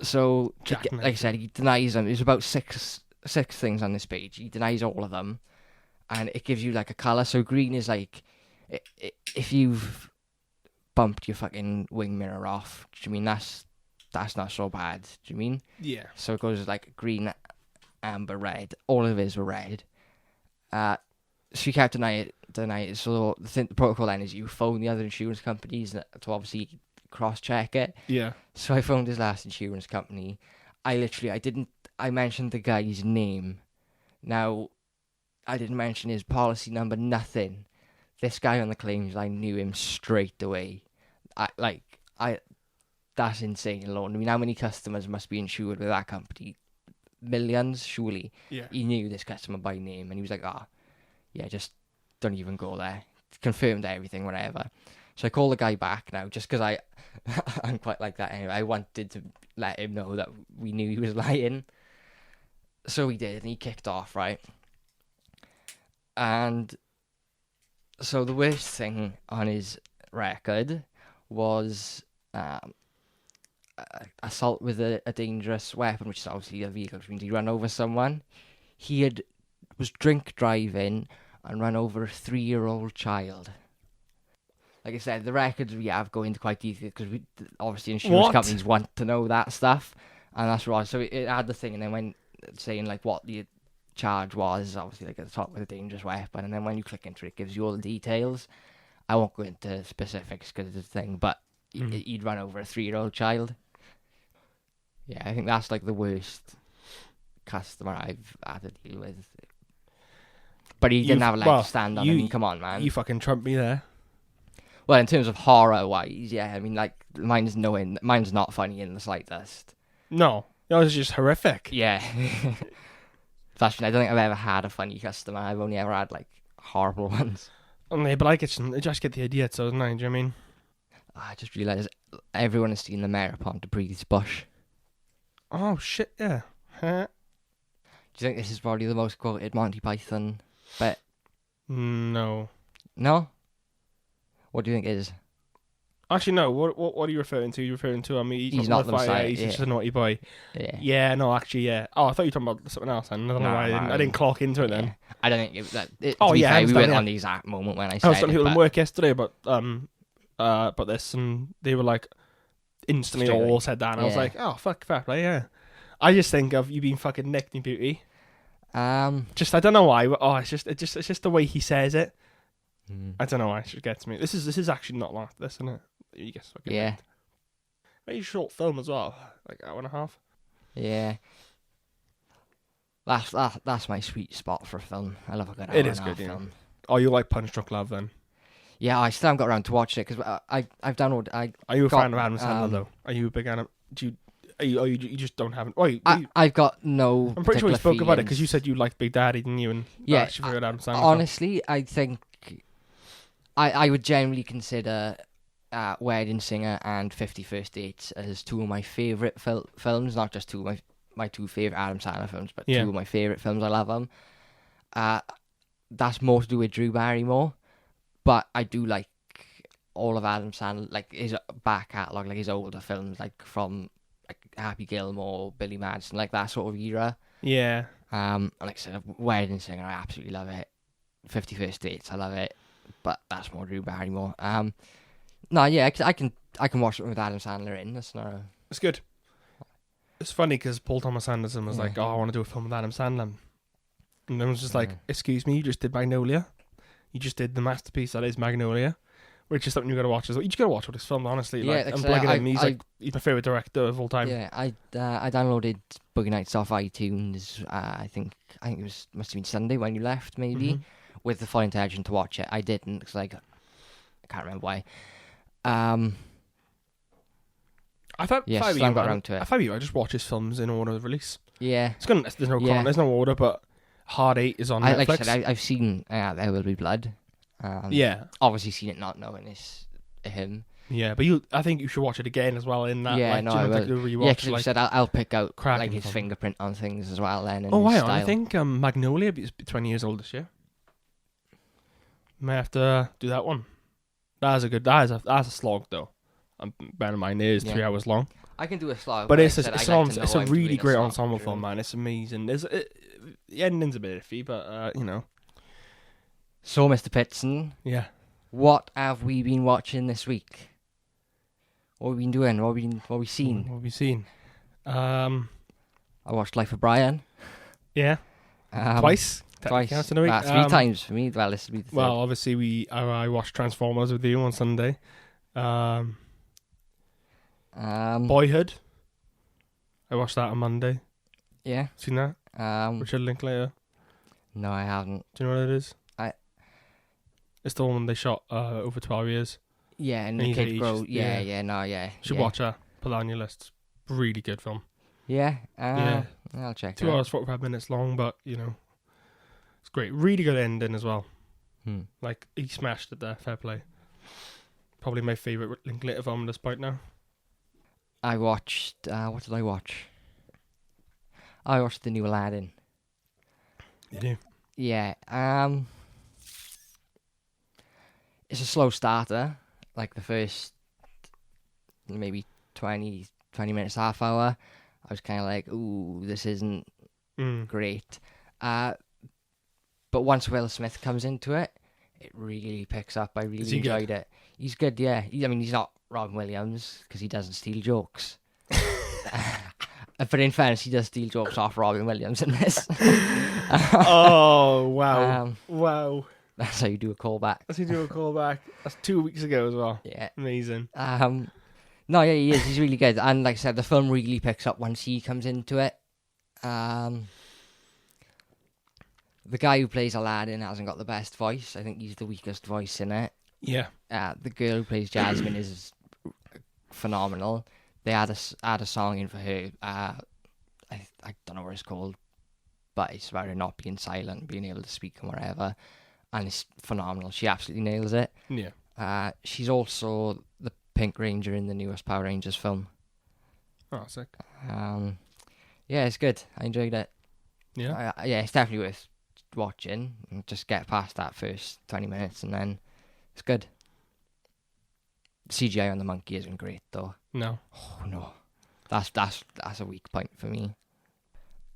So, like I said, he denies them. There's about six things on this page. He denies all of them, and it gives you like a colour. So green is like if you've bumped your fucking wing mirror off. Do you mean that's not so bad? Do you mean? Yeah. So it goes like green, amber, red. All of his were red. So you can't deny it. So the protocol then is you phone the other insurance companies to obviously cross-check it. Yeah. So I phoned his last insurance company. I mentioned the guy's name. Now, I didn't mention his policy number, nothing. This guy on the claims, I knew him straight away. That's insane alone. I mean, how many customers must be insured with that company? Millions, surely. Yeah. He knew this customer by name, and he was like, yeah, just don't even go there. Confirmed everything, whatever. So I call the guy back now, just because I'm quite like that anyway. I wanted to let him know that we knew he was lying. So he did, and he kicked off, right? And so the worst thing on his record was assault with a dangerous weapon, which is obviously a vehicle, which means he ran over someone. He was drink driving and ran over a 3-year-old child. Like I said, the records we have go into quite detail because obviously insurance companies want to know that stuff, and that's right. So it had the thing, and then when saying like what the charge was, obviously like at the top with a dangerous weapon, and then when you click into it, it gives you all the details. I won't go into specifics because it's a thing, but he'd run over a 3-year-old child. Yeah, I think that's like the worst customer I've had to deal with. But he didn't have a leg to stand on. I mean, come on, man. You fucking trumped me there. Well, in terms of horror-wise, yeah, I mean, like, mine's not funny in the slightest. No, it was just horrific. Yeah. Actually, I don't think I've ever had a funny customer. I've only ever had, like, horrible ones. But I just get the idea, so don't I? Do you know what I mean? I just realised everyone has seen the Mayor of Pontypridd's bush. Oh, shit, yeah. Huh? Do you think this is probably the most quoted Monty Python bit? No. No? What do you think it is? Actually, no. What are you referring to? You're referring to, he's not the Messiah. He's just a naughty boy. Yeah. Yeah, no, actually, yeah. Oh, I thought you were talking about something else then. I don't know why I didn't clock into it then. I don't think it, that... It, oh, yeah, fair, we weren't on the exact moment when I said it. I was talking to people at work yesterday about this, and they were like, instantly all said that, and I was like, oh, fuck, fair play, yeah. I just think of you being fucking nicked in beauty. Just, I don't know why. Oh, it's just the way he says it. I don't know why it just gets me. This is actually not like this, isn't it? You guess. Yeah. Very short film as well, like hour and a half. Yeah. That's my sweet spot for a film. I love a good hour and a half film. Oh, you like Punch Drunk Love then? Yeah, I still haven't got around to watching it because I've downloaded. Are you a fan of Adam Sandler though? Are you a big Adam? You just don't have it? I've got no. I'm pretty sure we spoke feelings. about it because you said you liked Big Daddy, didn't you? And yeah, actually figured Adam Sandler. Honestly, I think I would generally consider Wedding Singer and 50 First Dates as two of my favourite films. Not just two of my two favourite Adam Sandler films, but two of my favourite films. I love them. That's more to do with Drew Barrymore, but I do like all of Adam Sandler, like his back catalogue, like his older films, like from like Happy Gilmore, Billy Madison, like that sort of era. Yeah. And like I said, Wedding Singer, I absolutely love it. 50 First Dates, I love it, but that's more Drew Barrymore. No, yeah, I can watch it with Adam Sandler in. That's not. It's good. It's funny because Paul Thomas Anderson was like, "Oh, I want to do a film with Adam Sandler," and then was just like, "Excuse me, you just did Magnolia. You just did the masterpiece that is Magnolia." Which is something you got to watch as well. You just got to watch all this film, honestly. Yeah, like, I'm plugging in. He's my favourite director of all time. Yeah, I downloaded Boogie Nights off iTunes. I think it must have been Sunday when you left, maybe, with the full intention to watch it. I didn't because I can't remember why. I thought I got around to it. I thought I just watch his films in order of release. Yeah, there's no order, but Hard 8 is on Netflix. Like I said, I've seen There Will Be Blood. Yeah, obviously seen it not knowing this him. Yeah, but I think you should watch it again as well. In that, yeah, like, no, I will. rewatch, Yeah, because like, you said I'll pick out like his from fingerprint on things as well. Then. And oh, his hang style. on, I think Magnolia is 20 years old this year. May have to do that one. That's a slog though. Bear in mind, it is 3 hours long. I can do a slog, but it's a really great ensemble film, man. It's amazing. The ending's a bit iffy, but you know. So, Mr. Pitson, yeah, what have we been watching this week? What have we been doing? What have we seen? What have we seen? I watched Life of Brian. Yeah, twice. Twice. In a week. 3 times for me. Well, this will be the third. Well, obviously I watched Transformers with you on Sunday. Boyhood. I watched that on Monday. Yeah. Seen that? Richard Linklater. No, I haven't. Do you know what it is? It's the one they shot over 12 years. Yeah, and the kid grows. Yeah. Should watch that. Put that on your list. Really good film. Yeah. Yeah. I'll check it 2 hours, 45 minutes long, but, you know, it's great. Really good ending as well. Like, he smashed it there. Fair play. Probably my favourite Linklater film at this point now. I watched... what did I watch? I watched the new Aladdin. You do? Yeah. It's a slow starter. Like the first maybe 20 minutes, half hour, I was kind of like, ooh, this isn't great. But once Will Smith comes into it, it really picks up. I really enjoyed it. He's good, yeah. I mean, he's not Robin Williams because he doesn't steal jokes. But in fairness, he does steal jokes off Robin Williams in this. Oh, wow. Wow. That's how you do a callback. That's 2 weeks ago as well. Yeah. Amazing. No, yeah, he is. He's really good. And like I said, the film really picks up once he comes into it. The guy who plays Aladdin hasn't got the best voice. I think he's the weakest voice in it. Yeah. The girl who plays Jasmine is phenomenal. They had a song in for her. I don't know what it's called, but it's about her not being silent, being able to speak and whatever. And it's phenomenal. She absolutely nails it. Yeah. She's also the Pink Ranger in the newest Power Rangers film. Oh, sick. Yeah, it's good. I enjoyed it. Yeah. Yeah, it's definitely worth watching. Just get past that first 20 minutes and then it's good. The CGI on the monkey isn't great though. No. Oh no. That's a weak point for me.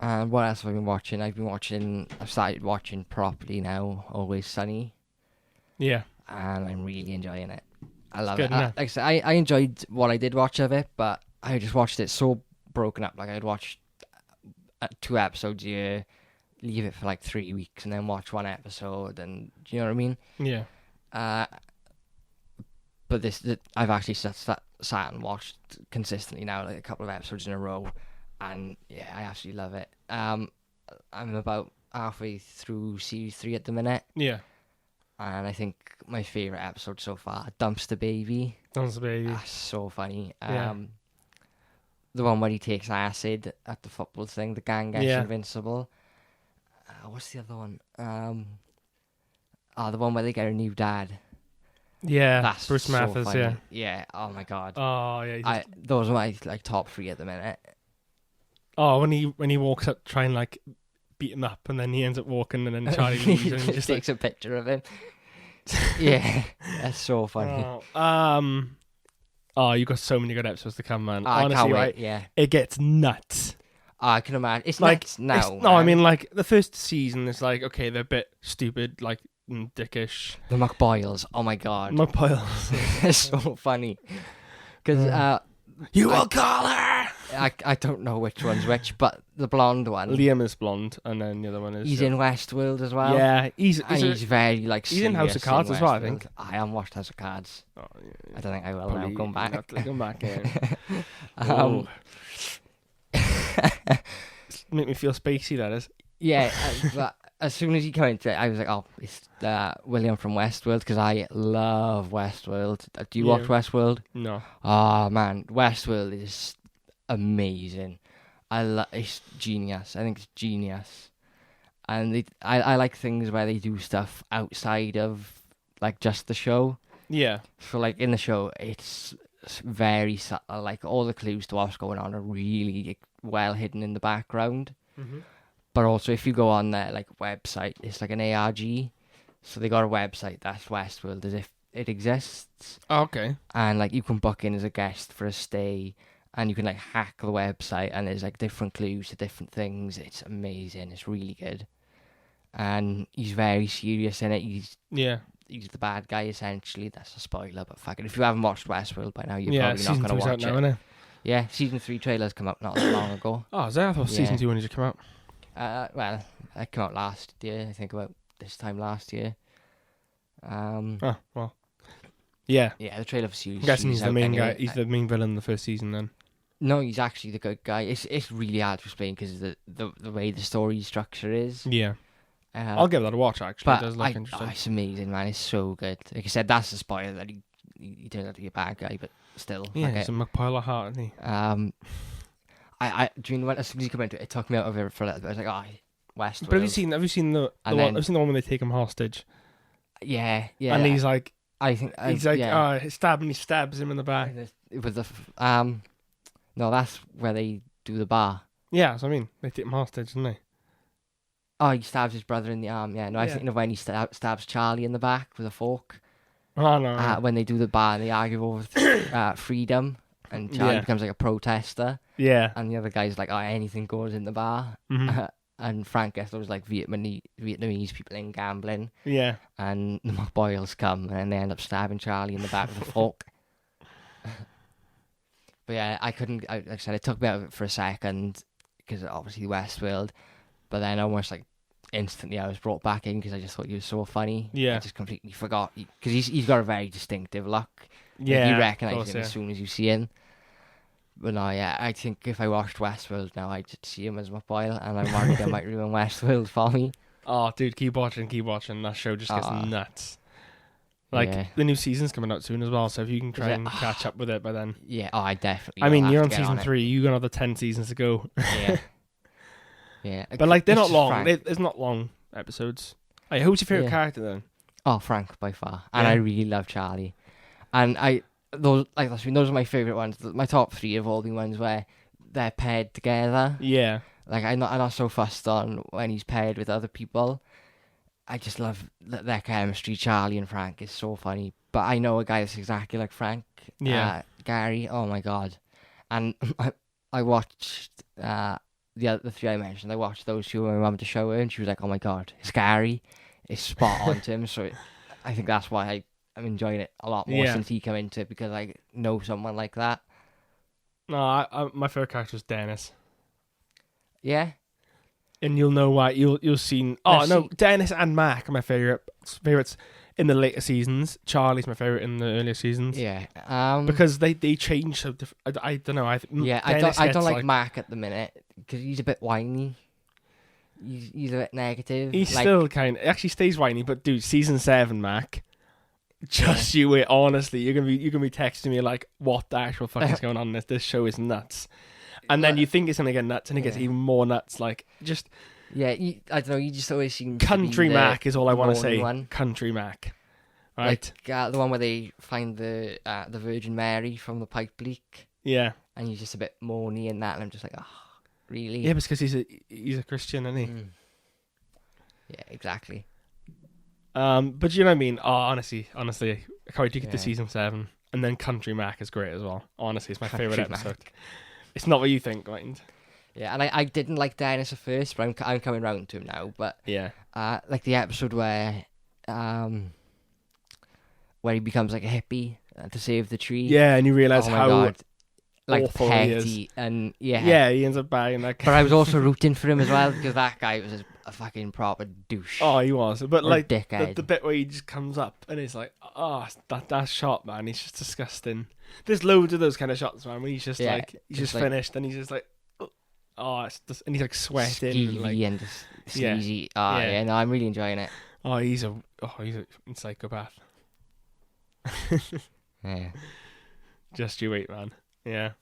And what else have I been watching? I've started watching properly now, Always Sunny. Yeah. And I'm really enjoying it. I love it. Like I said, I enjoyed what I did watch of it, but I just watched it so broken up. Like I'd watch 2 episodes a year, leave it for like 3 weeks, and then watch 1 episode. And do you know what I mean? Yeah. But I've actually sat and watched consistently now, like a couple of episodes in a row, and yeah, I absolutely love it. I'm about halfway through series 3 at the minute. Yeah. And I think my favourite episode so far, Dumpster Baby. That's so funny. Yeah. The one where he takes acid at the football thing, the gang gets invincible. What's the other one? The one where they get a new dad. Yeah, that's Bruce Mathers, funny. yeah. Yeah, oh my god. Oh, yeah. Those are my top 3 at the minute. Oh, when he walks up, try and like beat him up, and then he ends up walking, and then Charlie leaves, and he just takes a picture of him. Yeah, that's so funny. You've got so many good episodes to come, man. Honestly, I can't wait, yeah. It gets nuts. I can imagine. It's like nuts now. No, I mean, like, the first season is like, okay, they're a bit stupid, like, dickish. The McBoyles, oh my god. McBoyles. It's so funny. Because, you will call her! I don't know which one's which, but the blonde one. Liam is blonde, and then the other one is... He's in Westworld as well. Yeah, he's very, like, he's in House of Cards as well, I think. I haven't watched House of Cards. Oh, yeah. I don't think I will now. Come back. Come back in. Make me feel spacey, that is. Yeah, but as soon as he came into it, I was like, oh, it's William from Westworld, because I love Westworld. Do you watch Westworld? No. Oh, man. Westworld is amazing. It's genius. I think it's genius. And I like things where they do stuff outside of, like, just the show. Yeah. So like in the show, it's very subtle. Like all the clues to what's going on are really well hidden in the background. Mm-hmm. But also, if you go on their like website, it's like an ARG. So they got a website that's Westworld as if it exists. Oh, okay. And like you can book in as a guest for a stay, and you can like hack the website, and there's like different clues to different things. It's amazing. It's really good. And he's very serious in it. He's the bad guy essentially. That's a spoiler, but fuck it. If you haven't watched Westworld by now, you're probably not going to watch it. Now, yeah, season 3 trailers come out not that long ago. Oh, is that? I thought season 2 only just come out. Well, it came out last year. I think about this time last year. Oh well. Yeah. Yeah, the trailer for series. I'm guessing he's the main guy. He's the main villain in the first season then. No, he's actually the good guy. It's really hard to explain because the way the story structure is. Yeah. I'll give that a watch, actually. It does look interesting. It's amazing, man. It's so good. Like I said, that's the spoiler that he turned out to be a bad guy, but still. Yeah, he's a McPile of heart, isn't he? As soon as you come into it, it took me out of it for a little bit. I was like, Westworld. But have you seen the one when they take him hostage? Yeah. And he's like, he stabs him in the back. With no, that's where they do the bar. Yeah, that's what I mean. They take him hostage, didn't they? Oh, he stabs his brother in the arm. Yeah, no, I was thinking of when he stabs Charlie in the back with a fork. Oh, no. When they do the bar and they argue over freedom, and Charlie becomes like a protester. Yeah. And the other guy's like, anything goes in the bar. Mm-hmm. And Frank gets those like Vietnamese people in gambling. Yeah. And the McBoyles come and they end up stabbing Charlie in the back with a fork. But yeah, I couldn't. Like I said, it took me out of it for a second because obviously Westworld. But then almost like instantly I was brought back in because I just thought he was so funny. Yeah. I just completely forgot because he's got a very distinctive look. Yeah. You recognise him as soon as you see him. But no, yeah, I think if I watched Westworld now, I'd see him as McBoyle, and I'm worried I might ruin Westworld for me. Oh, dude, keep watching. That show just gets nuts. Like, the new season's coming out soon as well, so if you can try and catch up with it by then. Yeah, I definitely. I mean, you're on season 3, you got another 10 seasons to go. Yeah. Yeah. But, like, they're not long. It's not long episodes. Hey, who's your favourite character, then? Oh, Frank, by far. And I really love Charlie. And those are my favourite ones. My top 3 have all been ones where they're paired together. Yeah. Like, I'm not so fussed on when he's paired with other people. I just love their chemistry. Charlie and Frank is so funny. But I know a guy that's exactly like Frank. Yeah. Gary. Oh my god. And I watched the 3 I mentioned. I watched those 2 with my mum to show her, and she was like, "Oh my god, it's Gary. It's spot on to him." So I think that's why I'm enjoying it a lot more since he came into it, because I know someone like that. No, my favourite character is Dennis. Yeah. And you'll know why. You'll see. Oh no, Dennis and Mac are my favorites in the later seasons. Charlie's my favorite in the earlier seasons. Yeah. Because they change so different. I don't know. I don't like Mac at the minute because he's a bit whiny. He's a bit negative. He's still actually stays whiny, but dude, season 7 Mac. Just you wait. Honestly, you're gonna be texting me like, "What the actual fuck is going on? This show is nuts." And then you think it's gonna get nuts, and it gets even more nuts. Like just I don't know. You just always seem Country Mac is all I want to say. One. Country Mac, right? Like, the one where they find the Virgin Mary from the pipe leak. Yeah, and he's just a bit moany in that, and I'm just like, oh, really? Yeah, because he's a Christian, isn't he? Yeah, exactly. But you know what I mean? Oh, honestly, I can't wait to get to season 7, and then Country Mac is great as well. Honestly, it's my favourite episode. It's not what you think, mind. Yeah, and I didn't like Dennis at first, but I'm coming round to him now. But yeah, like the episode where he becomes like a hippie to save the tree. Yeah, and you realise how God, like awful petty he is. And he ends up buying that. But I was also rooting for him as well, because that guy was a fucking proper douche. Oh, he was. But like the bit where he just comes up and he's like, "Oh, that shot, man, he's just disgusting." There's loads of those kind of shots, man, when he's just he's just finished and he's just like, "Oh," it's just, and he's like sweating, skeevy and sleazy. No, I'm really enjoying it. Oh, he's a psychopath. Yeah. Just you wait, man. Yeah.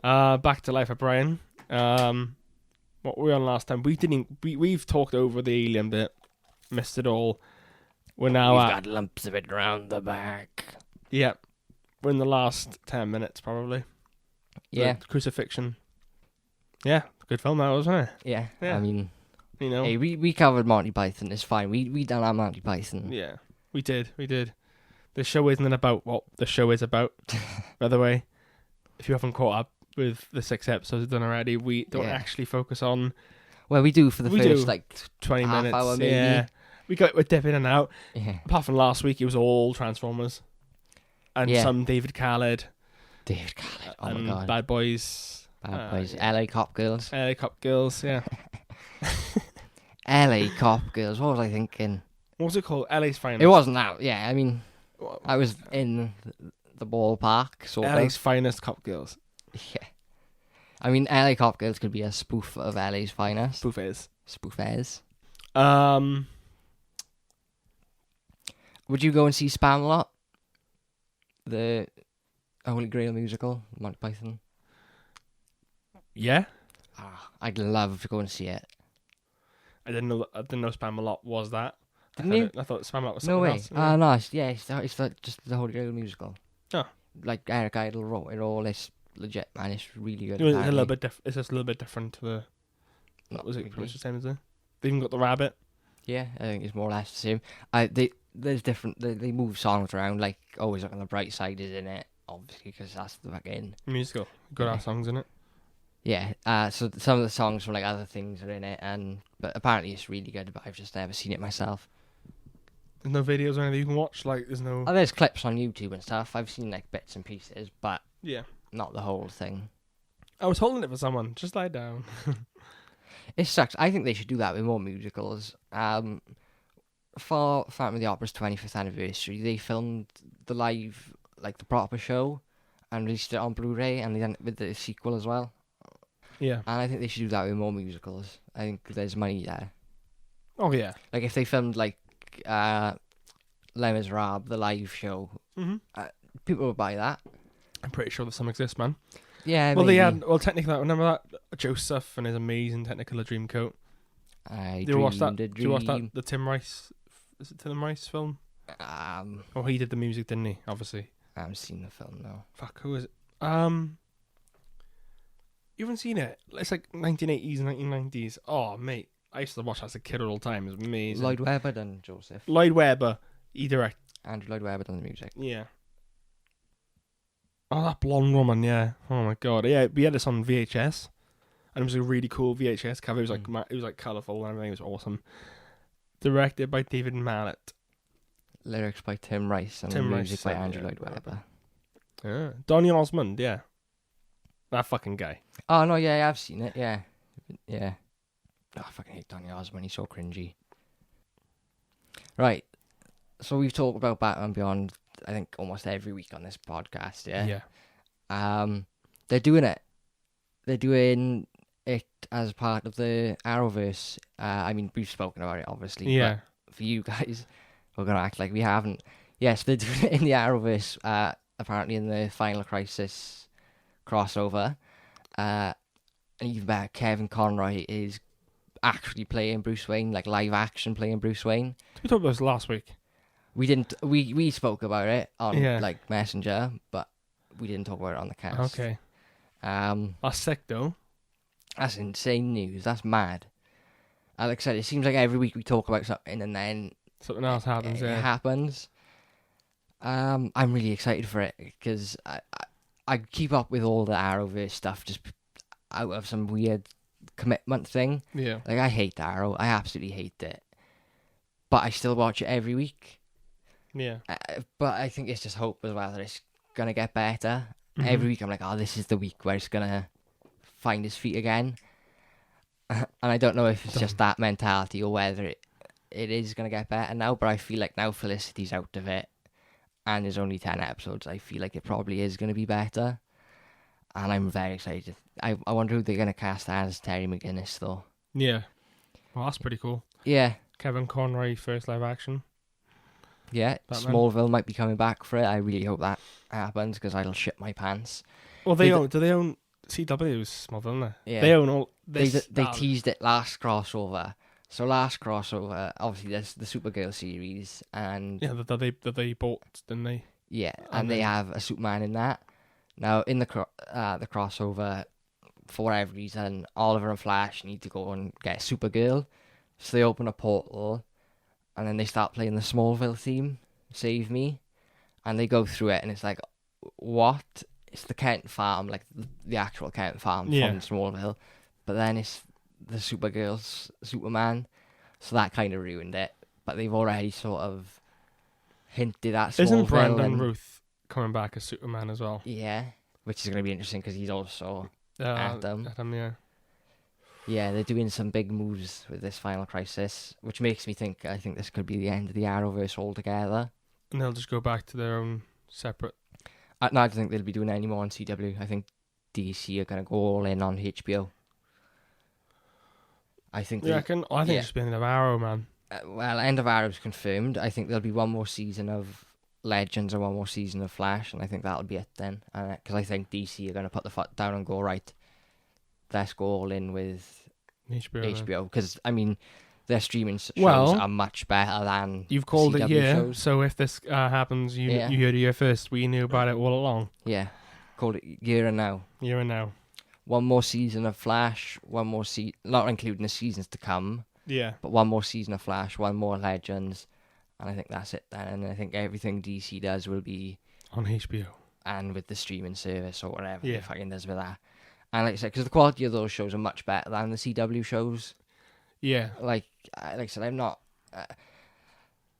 Back to Life of Brian. What were we on last time? We've talked over the alien bit, missed it all. We're now We've got lumps of it round the back. Yeah. We're in the last 10 minutes, probably. Yeah. The crucifixion. Yeah. Good film, that, wasn't it? Yeah. I mean, hey, we covered Monty Python. It's fine. We done our Monty Python. Yeah. We did. The show isn't about what the show is about. By the way, if you haven't caught up with the 6 episodes we've done already, we don't actually focus on... Well, we do for the first, 20 half minutes. Hour, maybe. Yeah. We're dipping in and out. Yeah. Apart from last week, it was all Transformers. And some David Khaled. Oh my God. Bad Boys. LA Cop Girls. LA Cop Girls, yeah. LA Cop Girls. What was I thinking? What was it called? LA's Finest. It wasn't that. Yeah, I mean, I was in the ballpark, sort of. LA's Finest Cop Girls. Yeah. I mean, LA Cop Girls could be a spoof of LA's Finest. Spoofers. Would you go and see Spamalot? The Holy Grail musical, Monty Python? Yeah. I'd love to go and see it. I didn't know Spamalot was that. Didn't you? I thought Spamalot was something else. No way. No, it's just the Holy Grail musical. Oh. Like Eric Idle wrote it all. It's legit, man. It's really good. It's a little bit it's just a little bit different to the... Not was it really. pretty much the same as it? They even got the rabbit. Yeah, I think it's more or less the same. There's different... They move songs around, like Always Look on the Bright Side is in it, obviously, because that's the fucking... Musical. Got our songs in it. Yeah, so some of the songs from like other things are in it, but apparently it's really good, but I've just never seen it myself. There's no videos or anything you can watch? Like, there's no... Oh, there's clips on YouTube and stuff. I've seen like bits and pieces, but not the whole thing. I was holding it for someone. Just lie down. It sucks. I think they should do that with more musicals. For Phantom of the Opera's 25th anniversary, they filmed the live, like the proper show, and released it on Blu-ray, and they done it with the sequel as well. Yeah. And I think they should do that with more musicals. I think there's money there. Oh, yeah. Like, if they filmed, like, Les Miserables, the live show, people would buy that. I'm pretty sure that some exist, man. Yeah, well, maybe. they had... Well, technically, remember that? Joseph and his amazing Technicolor Dreamcoat. Did you watch that? Did you watch that? The Tim Rice... Is it Tim Rice film? Oh, he did the music, didn't he? Obviously. I haven't seen the film, no. Fuck, who is it? You haven't seen it? It's like 1980s, 1990s. Oh, mate. I used to watch that as a kid all the time. It was amazing. Lloyd Webber done Joseph. Lloyd Webber. He directed. Andrew Lloyd Webber done the music. Yeah. Oh, that blonde woman, yeah. Oh my god. Yeah, we had this on VHS. And it was a really cool VHS cover. It was like colourful and everything. It was awesome. Directed by David Mallet. Lyrics by Tim Rice and music by Andrew Lloyd Webber. Yeah. Donny Osmond, yeah. That fucking guy. Oh, no, yeah, I've seen it, yeah. Yeah. Oh, I fucking hate Donny Osmond. He's so cringy. Right. So we've talked about Batman Beyond, I think, almost every week on this podcast, yeah? Yeah. They're doing it. They're doing it as part of the Arrowverse. I mean, we've spoken about it, obviously. Yeah. But for you guys, we're going to act like we haven't. Yes, they're doing it in the Arrowverse, apparently in the Final Crisis crossover. And even better, Kevin Conroy is actually playing Bruce Wayne, like live action playing Bruce Wayne. We talked about this last week. We didn't. We spoke about it on like Messenger, but we didn't talk about it on the cast. Okay. That's sick though. That's insane news. That's mad. Like I said, it seems like every week we talk about something and then something else happens. It happens. I'm really excited for it because I keep up with all the Arrowverse stuff just out of some weird commitment thing. Yeah. Like, I hate Arrow. I absolutely hate it. But I still watch it every week. Yeah. But I think it's just hope as well that it's going to get better. Mm-hmm. Every week I'm like, oh, this is the week where it's going to find his feet again. And I don't know if it's just that mentality or whether it is going to get better now, but I feel like now Felicity's out of it and there's only 10 episodes, I feel like it probably is going to be better. And I'm very excited. I wonder who they're going to cast as Terry McGinnis, though. Yeah. Well, that's pretty cool. Yeah. Kevin Conroy, first live action. Yeah. Batman. Smallville might be coming back for it. I really hope that happens because I'll shit my pants. Well, do they own CW's Smallville, don't they? Yeah. They own all this. They teased it last crossover So last crossover, obviously there's the Supergirl series, and that they bought, didn't they? Yeah, and they have a Superman in that. Now in the crossover, for whatever reason, Oliver and Flash need to go and get Supergirl, so they open a portal, and then they start playing the Smallville theme, "Save Me," and they go through it, and it's like, what? It's the Kent farm, like the actual Kent farm from Smallville, but then it's the Supergirl's Superman, so that kind of ruined it. But they've already sort of hinted at Smallville. Isn't Brandon Ruth coming back as Superman as well? Yeah, which is going to be interesting because he's also Atom. Yeah. Yeah, they're doing some big moves with this Final Crisis, which makes me think I think this could be the end of the Arrowverse altogether. And they'll just go back to their own separate... No, I don't think they'll be doing any more on CW. I think DC are going to go all in on HBO. I think... I think it's been of Arrow, man. Well, end of Arrow's confirmed. I think there'll be one more season of Legends and one more season of Flash, and I think that'll be it then. Because I think DC are going to put the foot down and go, right, let's go all in with HBO. Because, I mean, their streaming shows are much better than you've called CW it here, shows. So if this happens, you heard it here first. We knew about it all along. Yeah, called it Year and Now. Year and Now. One more season of Flash, one more not including the seasons to come. Yeah. But one more season of Flash, one more Legends, and I think that's it then. And I think everything DC does will be on HBO. And with the streaming service or whatever it fucking does with that. And like I said, because the quality of those shows are much better than the CW shows. Yeah. Like I said, I'm not...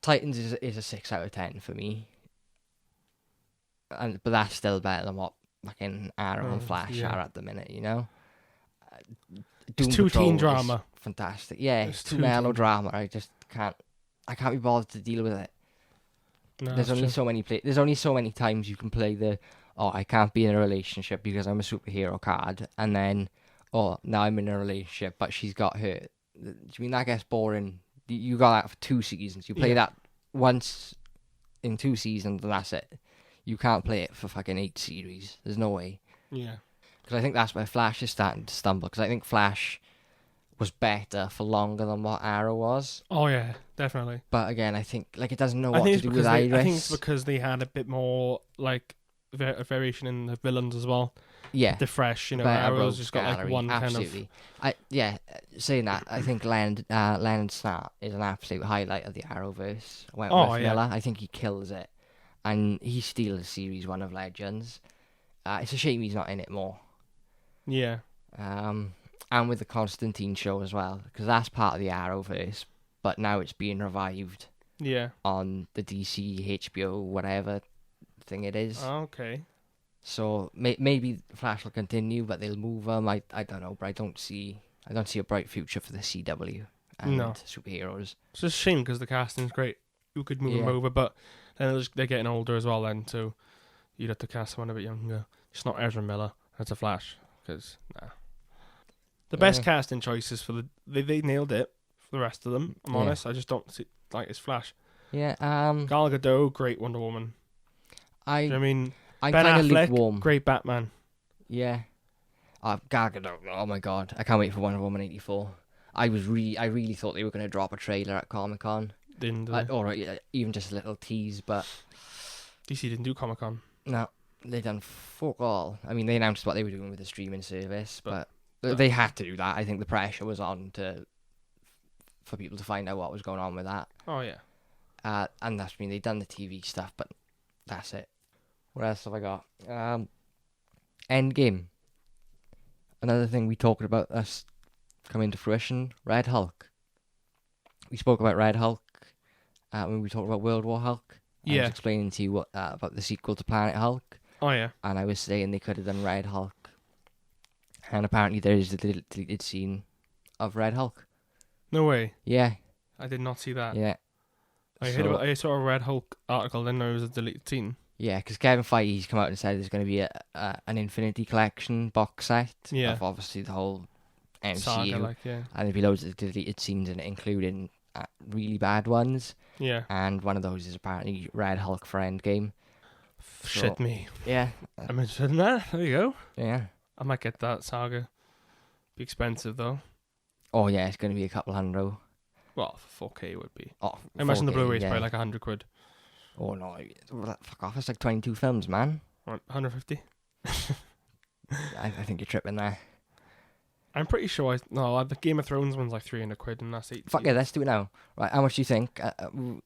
Titans is a 6 out of 10 for me. But that's still better than what fucking Arrow and Flash are at the minute, you know? It's two-teen drama. Fantastic. Yeah, it's too melodrama. I just can't be bothered to deal with it. No, there's only so many there's only so many times you can play the I can't be in a relationship because I'm a superhero card, and then now I'm in a relationship but she's got hurt. Do you mean that gets boring? You got that for 2 seasons. You play that once in 2 seasons and that's it. You can't play it for fucking 8 series. There's no way. Yeah. Because I think that's where Flash is starting to stumble. Because I think Flash was better for longer than what Arrow was. Oh yeah, definitely. But again, I think it doesn't know what to do with Iris. I think it's because they had a bit more variation in the villains as well. Yeah, they're fresh. Arrow's just got gallery. One absolutely. kind of. Saying that, I think Leonard Snart is an absolute highlight of the Arrowverse. Miller, I think he kills it, and he steals Series 1 of Legends. It's a shame he's not in it more. Yeah. And with the Constantine show as well, because that's part of the Arrowverse, but now it's being revived. Yeah. On the DC, HBO, whatever thing it is. Okay. So maybe Flash will continue, but they'll move them. I don't know, but I don't see a bright future for the CW and superheroes. It's just a shame because the casting's great. You could move them over, but then they're getting older as well. Then, so you'd have to cast someone a bit younger. It's not Ezra Miller. That's a Flash. Because the best casting choices for they nailed it for the rest of them. I'm honest. I just don't see it's Flash. Yeah. Gal Gadot, great Wonder Woman. I'm Ben kind of Affleck, lukewarm. Great Batman. Yeah. Gal Gadot. Oh my god, I can't wait for Wonder Woman 84. I really thought they were going to drop a trailer at Comic-Con. Didn't they? Or even just a little tease, but DC didn't do Comic-Con. No, they done fuck all. I mean, they announced what they were doing with the streaming service, but they had to do that. I think the pressure was on for people to find out what was going on with that. Oh yeah. And that's they've done the TV stuff, but that's it. What else have I got? Endgame. Another thing we talked about us coming to fruition. Red Hulk. We spoke about Red Hulk when we talked about World War Hulk. I was explaining to you what about the sequel to Planet Hulk. Oh yeah. And I was saying they could have done Red Hulk. And apparently there is a deleted scene of Red Hulk. No way. Yeah. I did not see that. Yeah. I saw a Red Hulk article, then there was a deleted scene. Yeah, because Kevin Feige's come out and said there's going to be an Infinity Collection box set of obviously the whole MCU. Saga, and there'll be loads of deleted scenes in it, including really bad ones. Yeah. And one of those is apparently Red Hulk for Endgame. Shit me. Yeah. I'm interested in that. There you go. Yeah. I might get that Saga. Be expensive though. Oh yeah, it's going to be a couple $100. Well, for 4K it would be. Oh, I imagine the 4K, Blu-ray's yeah. probably like 100 quid. Oh no, fuck off! It's like 22 films, man. Right, 150. I think you're tripping there. I'm pretty sure the Game of Thrones one's like 300 quid, and that's 8. Fuck it, let's do it now. Right, how much do you think?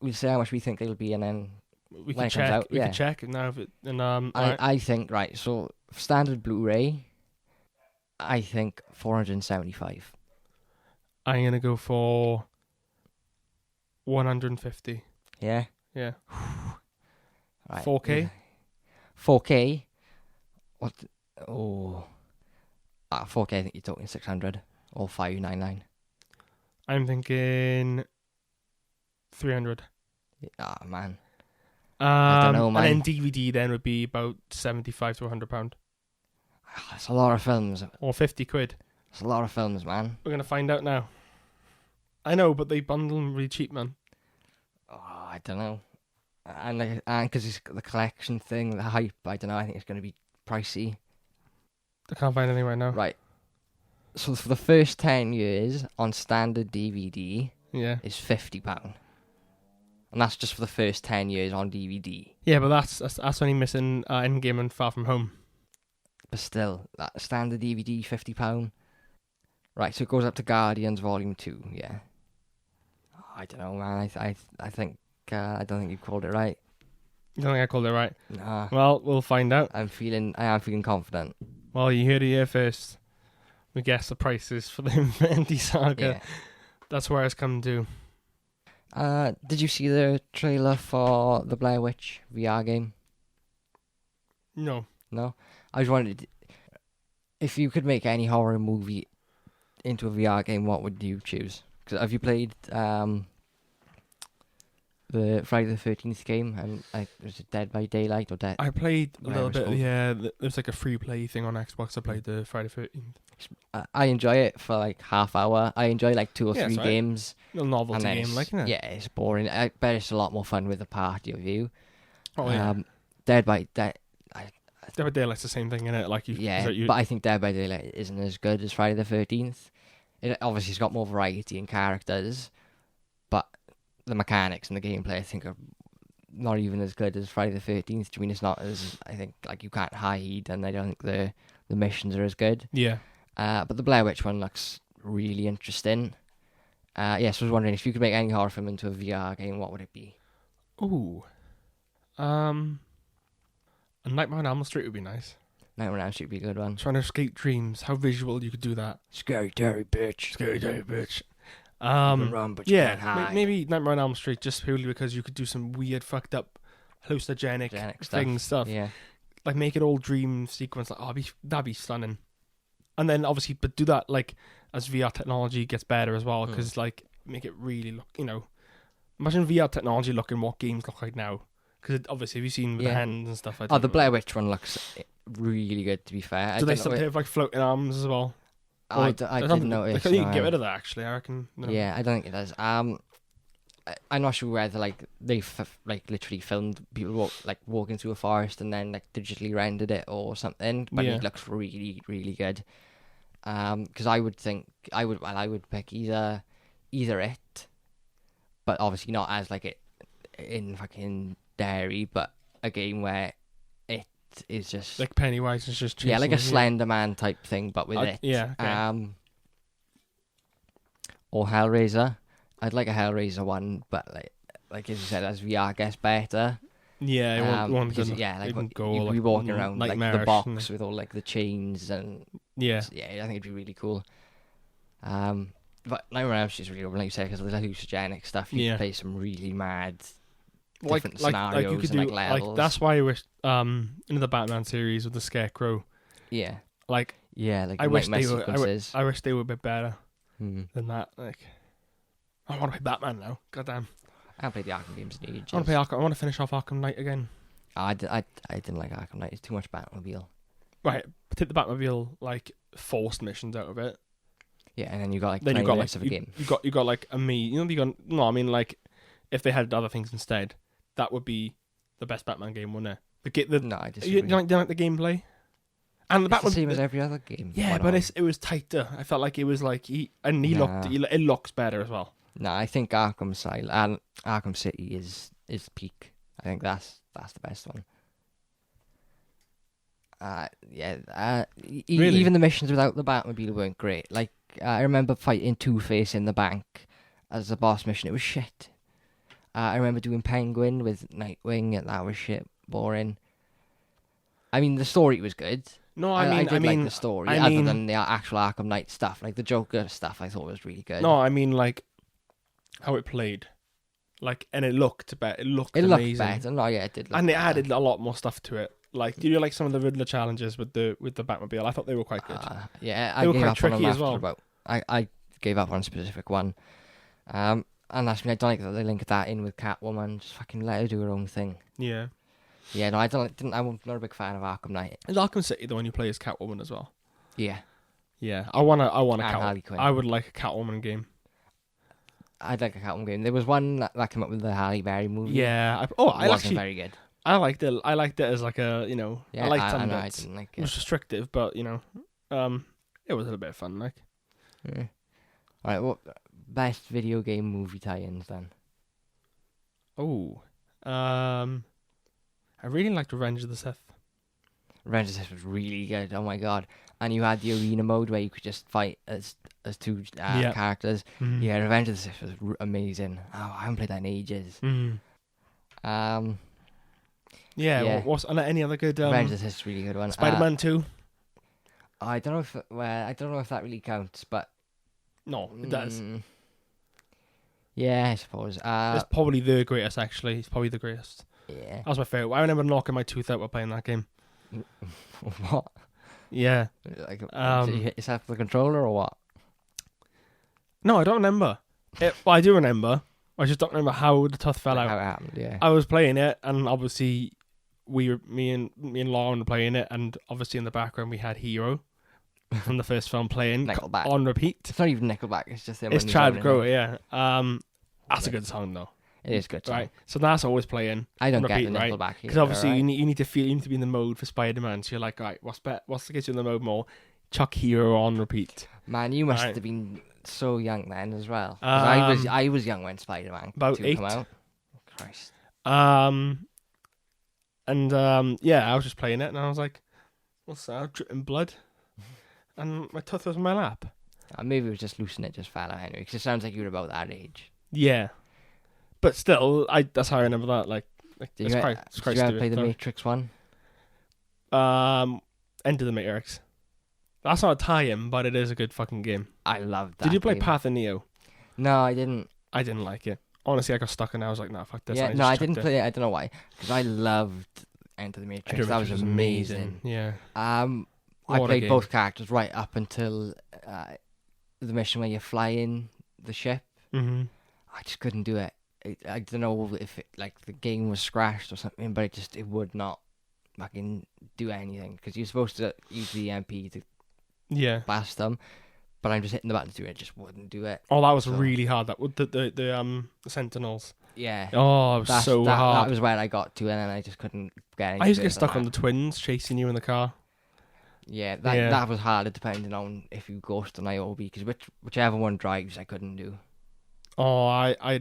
We'll say how much we think it'll be, and then we when can it comes check. out, We can check now. If it, and I think right. So standard Blu-ray, I think 475. I'm gonna go for 150. Yeah. Yeah. Right. 4K. Yeah. 4K. What? Oh. 4K. I think you're talking 600 or 599. I'm thinking 300. Ah, man. I don't know, man. And then DVD then would be about 75 to £100. That's a lot of films. Or 50 quid. It's a lot of films, man. We're gonna find out now. I know, but they bundle them really cheap, man. Oh, I don't know. And because it's the collection thing, the hype, I don't know. I think it's going to be pricey. I can't find anything right now. Right. So for the first 10 years on standard DVD, is £50. And that's just for the first 10 years on DVD. Yeah, but that's only missing Endgame and Far From Home. But still, that standard DVD, £50. Right, so it goes up to Guardians Volume 2, yeah. Oh, I don't know, man. I think I don't think you called it right. You don't think I called it right? Nah. Well, we'll find out. I am feeling confident. Well, you heard it here first. We guess the prices for the Infinity Saga. Yeah. That's where it's come to. Did you see the trailer for the Blair Witch VR game? No. No? I just wondered, if you could make any horror movie into a VR game, what would you choose? 'Cause have you played the Friday the 13th game? And was it Dead by Daylight or Dead? I played a little bit. Called. Yeah, there's like a free play thing on Xbox. I played the Friday 13th. I enjoy it for like half hour. I enjoy like 2 or 3 games. Little novelty game, like, isn't it? Yeah, it's boring. I bet it's a lot more fun with a party of you. Oh yeah. Dead by Dead by Daylight's the same thing, innit? Like but I think Dead by Daylight isn't as good as Friday the 13th. It obviously has got more variety in characters, but the mechanics and the gameplay I think are not even as good as Friday the 13th. I mean, it's not as, I think, like, you can't hide, and I don't think the missions are as good. Yeah. But the Blair Witch one looks really interesting. So I was wondering, if you could make any horror film into a VR game, what would it be? Ooh. A Nightmare on Elm Street would be nice. Nightmare on Elm Street would be a good one. Trying to escape dreams. How visual you could do that. Scary Terry bitch. Scary Terry bitch. You can run, but you can't hide. Maybe Nightmare on Elm Street, just purely because you could do some weird, fucked up, hallucinogenic stuff. Yeah. Like, make it all dream sequence. Like, that'd be stunning. And then, obviously, but do that, like, as VR technology gets better as well, because, like, make it really look, imagine VR technology looking what games look like now. Because, obviously, have you seen with the hands and stuff like that? Oh, the Blair Witch one looks really good, to be fair. Do they still have, like, floating arms as well? I didn't notice. You can get rid of that, actually, I reckon. No. Yeah, I don't think it does. I'm not sure whether, like, they literally filmed people walking through a forest and then, like, digitally rendered it or something, but it looks really, really good. Because I would pick either it, but obviously not as, like, it in fucking Derry, but a game where it is just like Pennywise is just chasing, like a Slender Man type thing, but with it. Yeah. Okay. Or Hellraiser. I'd like a Hellraiser one, but like as you said, as VR gets better. Yeah, you could be walking around like the box with all like the chains and I think it'd be really cool. But Nightmare on Elm Street is really cool, like you said, because there's hallucinogenic stuff. You can play some really mad different scenarios, you could and levels. Like, that's why I wish in the Batman series with the Scarecrow. Yeah. I wish they were a bit better than that. Like, I want to play Batman now. Goddamn. I haven't played the Arkham games in ages. I want to play Arkham. I want to finish off Arkham Knight again. I didn't like Arkham Knight. It's too much Batmobile. Right, take the Batmobile like forced missions out of it. Yeah, and then you got like 20 minutes of a game. You got like a me. Like if they had other things instead, that would be the best Batman game, wouldn't it? No, I disagree. You don't like the gameplay? And it's the same as every other game. Yeah, but it was tighter. I felt like it was like it looks better as well. No, I think Arkham City is peak. I think that's the best one. Really? Even the missions without the Batmobile weren't great. Like, I remember fighting Two-Face in the bank as a boss mission. It was shit. I remember doing Penguin with Nightwing, and that was shit, boring. I mean, the story was good. No, I did like the story, other than the actual Arkham Knight stuff. Like, the Joker stuff I thought was really good. No, I mean, like, how it played. Like, and it looked better. It looked amazing. Better. No, yeah, it did look and better. It added a lot more stuff to it. Like, do you like some of the Riddler challenges with the Batmobile? I thought they were quite good. Yeah, they were quite tricky as well. I gave up on a specific one. And that's me. I don't like that they link that in with Catwoman. Just fucking let her do her own thing. Yeah. Yeah, no, I'm not a big fan of Arkham Knight. Is Arkham City the one you play as Catwoman as well? Yeah. Yeah, I want a Harley Quinn. I would like a Catwoman game. I'd like a Catwoman game. There was one that came up with the Halle Berry movie. Yeah. It wasn't very good. I liked it. I liked it as like a, Yeah, I liked some I bits. didn't like It was restrictive, but it was a little bit of fun. Like, yeah. All right, what best video game movie tie-ins then? I really liked Revenge of the Sith. Revenge of the Sith was really good. Oh my god! And you had the arena mode where you could just fight as two characters. Mm-hmm. Yeah, Revenge of the Sith was amazing. Oh, I haven't played that in ages. Mm-hmm. Yeah. What's any other good? Revenge of the Sith is a really good one. Spider-Man 2. I don't know if that really counts, but no, it does. Yeah, I suppose. It's probably the greatest. Actually, it's probably the greatest. Yeah, that was my favorite. I remember knocking my tooth out while playing that game. What? Yeah. Like, did you hit yourself with the controller or what? No, I don't remember. Well, I do remember. I just don't remember how the tooth fell out. How it happened, yeah. I was playing it, and obviously, me and Lauren were playing it, and obviously in the background we had Hero from the first film playing Nickelback. On repeat. It's not even Nickelback. It's just him. It's Chad Kroger, yeah. That's a good song though. It is good song. Right? So that's always playing. I don't repeat, get the Nickelback because obviously you need to be in the mode for Spider-Man. So you're like, right, what's to get you in the mode more? Chuck Hero on repeat. Man, you must have been so young then as well. I was young when Spider-Man about 2 8. came out. Christ. I was just playing it, and I was like, what's that? Dripping blood, and my tooth was in my lap. Maybe it was just loosening it just fell out anyway, because it sounds like you were about that age. Yeah, but still, that's how I remember that. Like did you ever play the Matrix one? Enter the Matrix. That's not a tie-in, but it is a good fucking game. I loved that. Did you play game. Path of Neo? No, I didn't. I didn't like it. Honestly, I got stuck and I was like, nah, fuck this. Yeah, I didn't play it. I don't know why. Because I loved Enter the Matrix. That was amazing. Yeah. I played both characters right up until the mission where you're flying the ship. Mm-hmm. I just couldn't do it. I don't know if the game was scratched or something, but it would not fucking do anything, because you're supposed to use the EMP to blast them, but I'm just hitting the button to do it. It just wouldn't do it. Oh, that was really hard. That with the Sentinels. Yeah. Oh, it was so hard. That was where I got to, and then I just couldn't get. I used to get stuck on the twins chasing you in the car. Yeah, that was harder depending on if you ghost an IOB, because whichever one drives, I couldn't do. Oh, I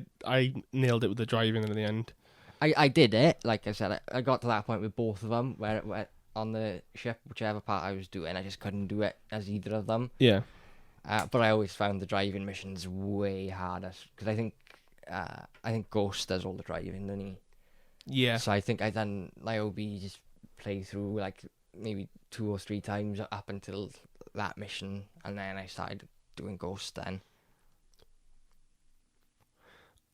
nailed it with the driving in the end. I did it, like I said. I got to that point with both of them, where on the ship, whichever part I was doing, I just couldn't do it as either of them. Yeah. But I always found the driving missions way harder, because I think Ghost does all the driving, doesn't he? Yeah. So I think I done IOB just play through like maybe 2 or 3 times up until that mission, and then I started doing Ghost then.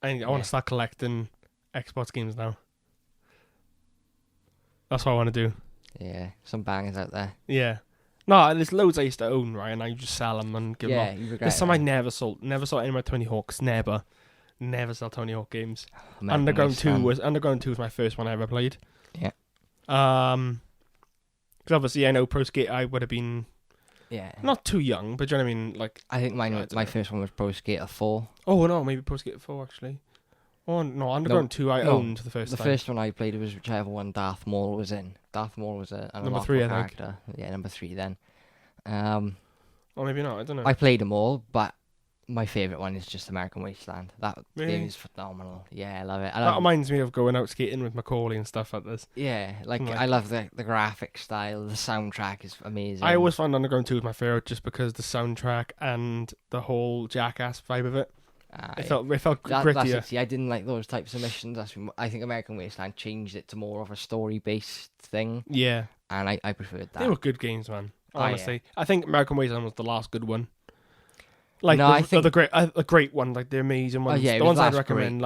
I want to start collecting Xbox games now. That's what I want to do. Yeah, some bangers out there. Yeah. No, there's loads I used to own, right, and I just sell them and give them off. There's some I never sold. Never sold any of my Tony Hawks. Never sell Tony Hawk games. Underground 2 was my first one I ever played. Yeah. Because obviously I know Pro Skate I would have been not too young, but do you know what I mean? Like, I think my first one was Pro Skater 4. Oh no, maybe Pro Skater 4 actually. Oh no, Underground 2 I owned the first time. The first one I played was whichever one Darth Maul was in. Darth Maul was an number 3 character. I think. Yeah, number 3 then. Or maybe not, I don't know. I played them all, but my favourite one is just American Wasteland. That game is phenomenal. Yeah, I love it. That reminds me of going out skating with Macaulay and stuff like this. Yeah, I love the graphic style. The soundtrack is amazing. I always find Underground 2 was my favourite just because the soundtrack and the whole Jackass vibe of it. It felt grittier. See, I didn't like those types of missions. I think American Wasteland changed it to more of a story-based thing. Yeah. And I preferred that. They were good games, man. Honestly. Yeah. I think American Wasteland was the last good one. I think the great one, like the amazing ones. The ones I'd recommend,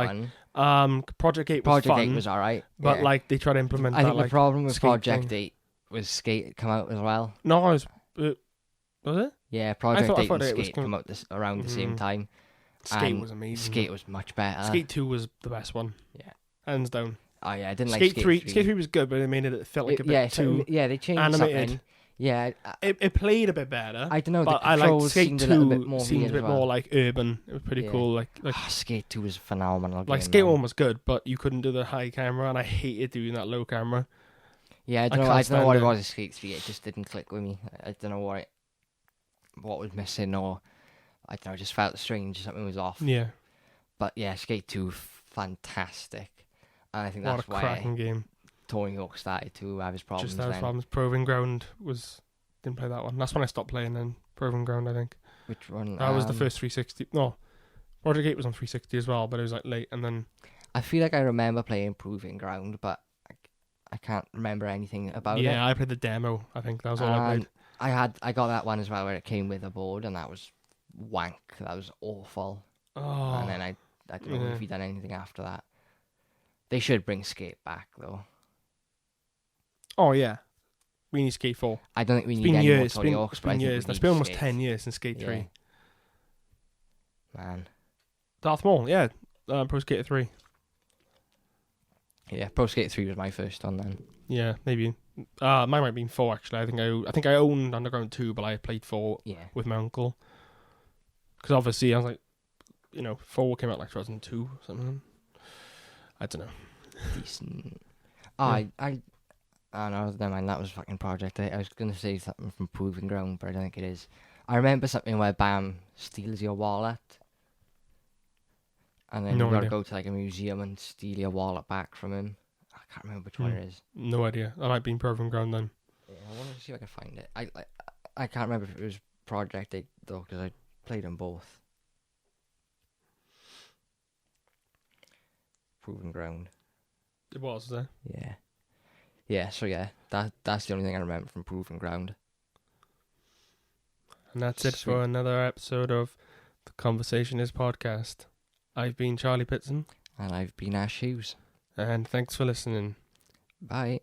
Project 8 was fun. Project 8 was alright, but they tried to implement. I think the problem with Project thing. 8 was Skate come out as well. No, was it? Yeah, Project 8 and Skate come out around the same time. Skate was amazing. Skate was much better. Skate 2 was the best one. Yeah, hands down. Oh yeah, I didn't like Skate 3. Skate 3 was good, but it felt like a bit too. Yeah, they changed animated. Something. Yeah, it played a bit better. I don't know, but I like Skate 2 seemed a bit more like urban. It was pretty cool. Like Skate 2 was phenomenal. Like Skate 1 was good, but you couldn't do the high camera, and I hated doing that low camera. Yeah, I don't know what it was in Skate 3. It just didn't click with me. I don't know what was missing, or I don't know. It just felt strange. Something was off. Yeah. But yeah, Skate 2 fantastic, and I think that's what a cracking game. Tony Hawk started to have his problems. Just have problems. Proving Ground didn't play that one. That's when I stopped playing. Then Proving Ground, I think. Which one? That was the first 360. No, Project 8 was on 360 as well, but it was like late, and then. I feel like I remember playing Proving Ground, but I can't remember anything about it. Yeah, I played the demo. I think that was all I played. I got that one as well, where it came with a board, and that was wank. That was awful. Oh. And then I don't know if he done anything after that. They should bring Skate back though. Oh yeah, we need Skate 4. I don't think we need any more Tony Hawks. It's been years. It's been almost 10 years since Skate 3. Man. Darth Maul, yeah. Pro Skater 3. Yeah, Pro Skater 3 was my first one then. Yeah, maybe. Mine might have been 4 actually. I think I owned Underground 2, but I played 4 with my uncle. Because obviously I was like, 4 came out like 2002 or something. I don't know. Decent. Oh, yeah. I no, never mind. That was fucking Project 8. I was gonna say something from Proving Ground, but I don't think it is. I remember something where Bam steals your wallet, and then you gotta go to like a museum and steal your wallet back from him. I can't remember which one it is. No idea. That might be Proving Ground then. Yeah, I want to see if I can find it. I can't remember if it was Project 8 though, because I played them both. Proving Ground. It was there. Yeah. Yeah, so yeah, that's the only thing I remember from Proving Ground. And that's it for another episode of the Conversation Is Podcast. I've been Charlie Pitson. And I've been Ash Hughes. And thanks for listening. Bye.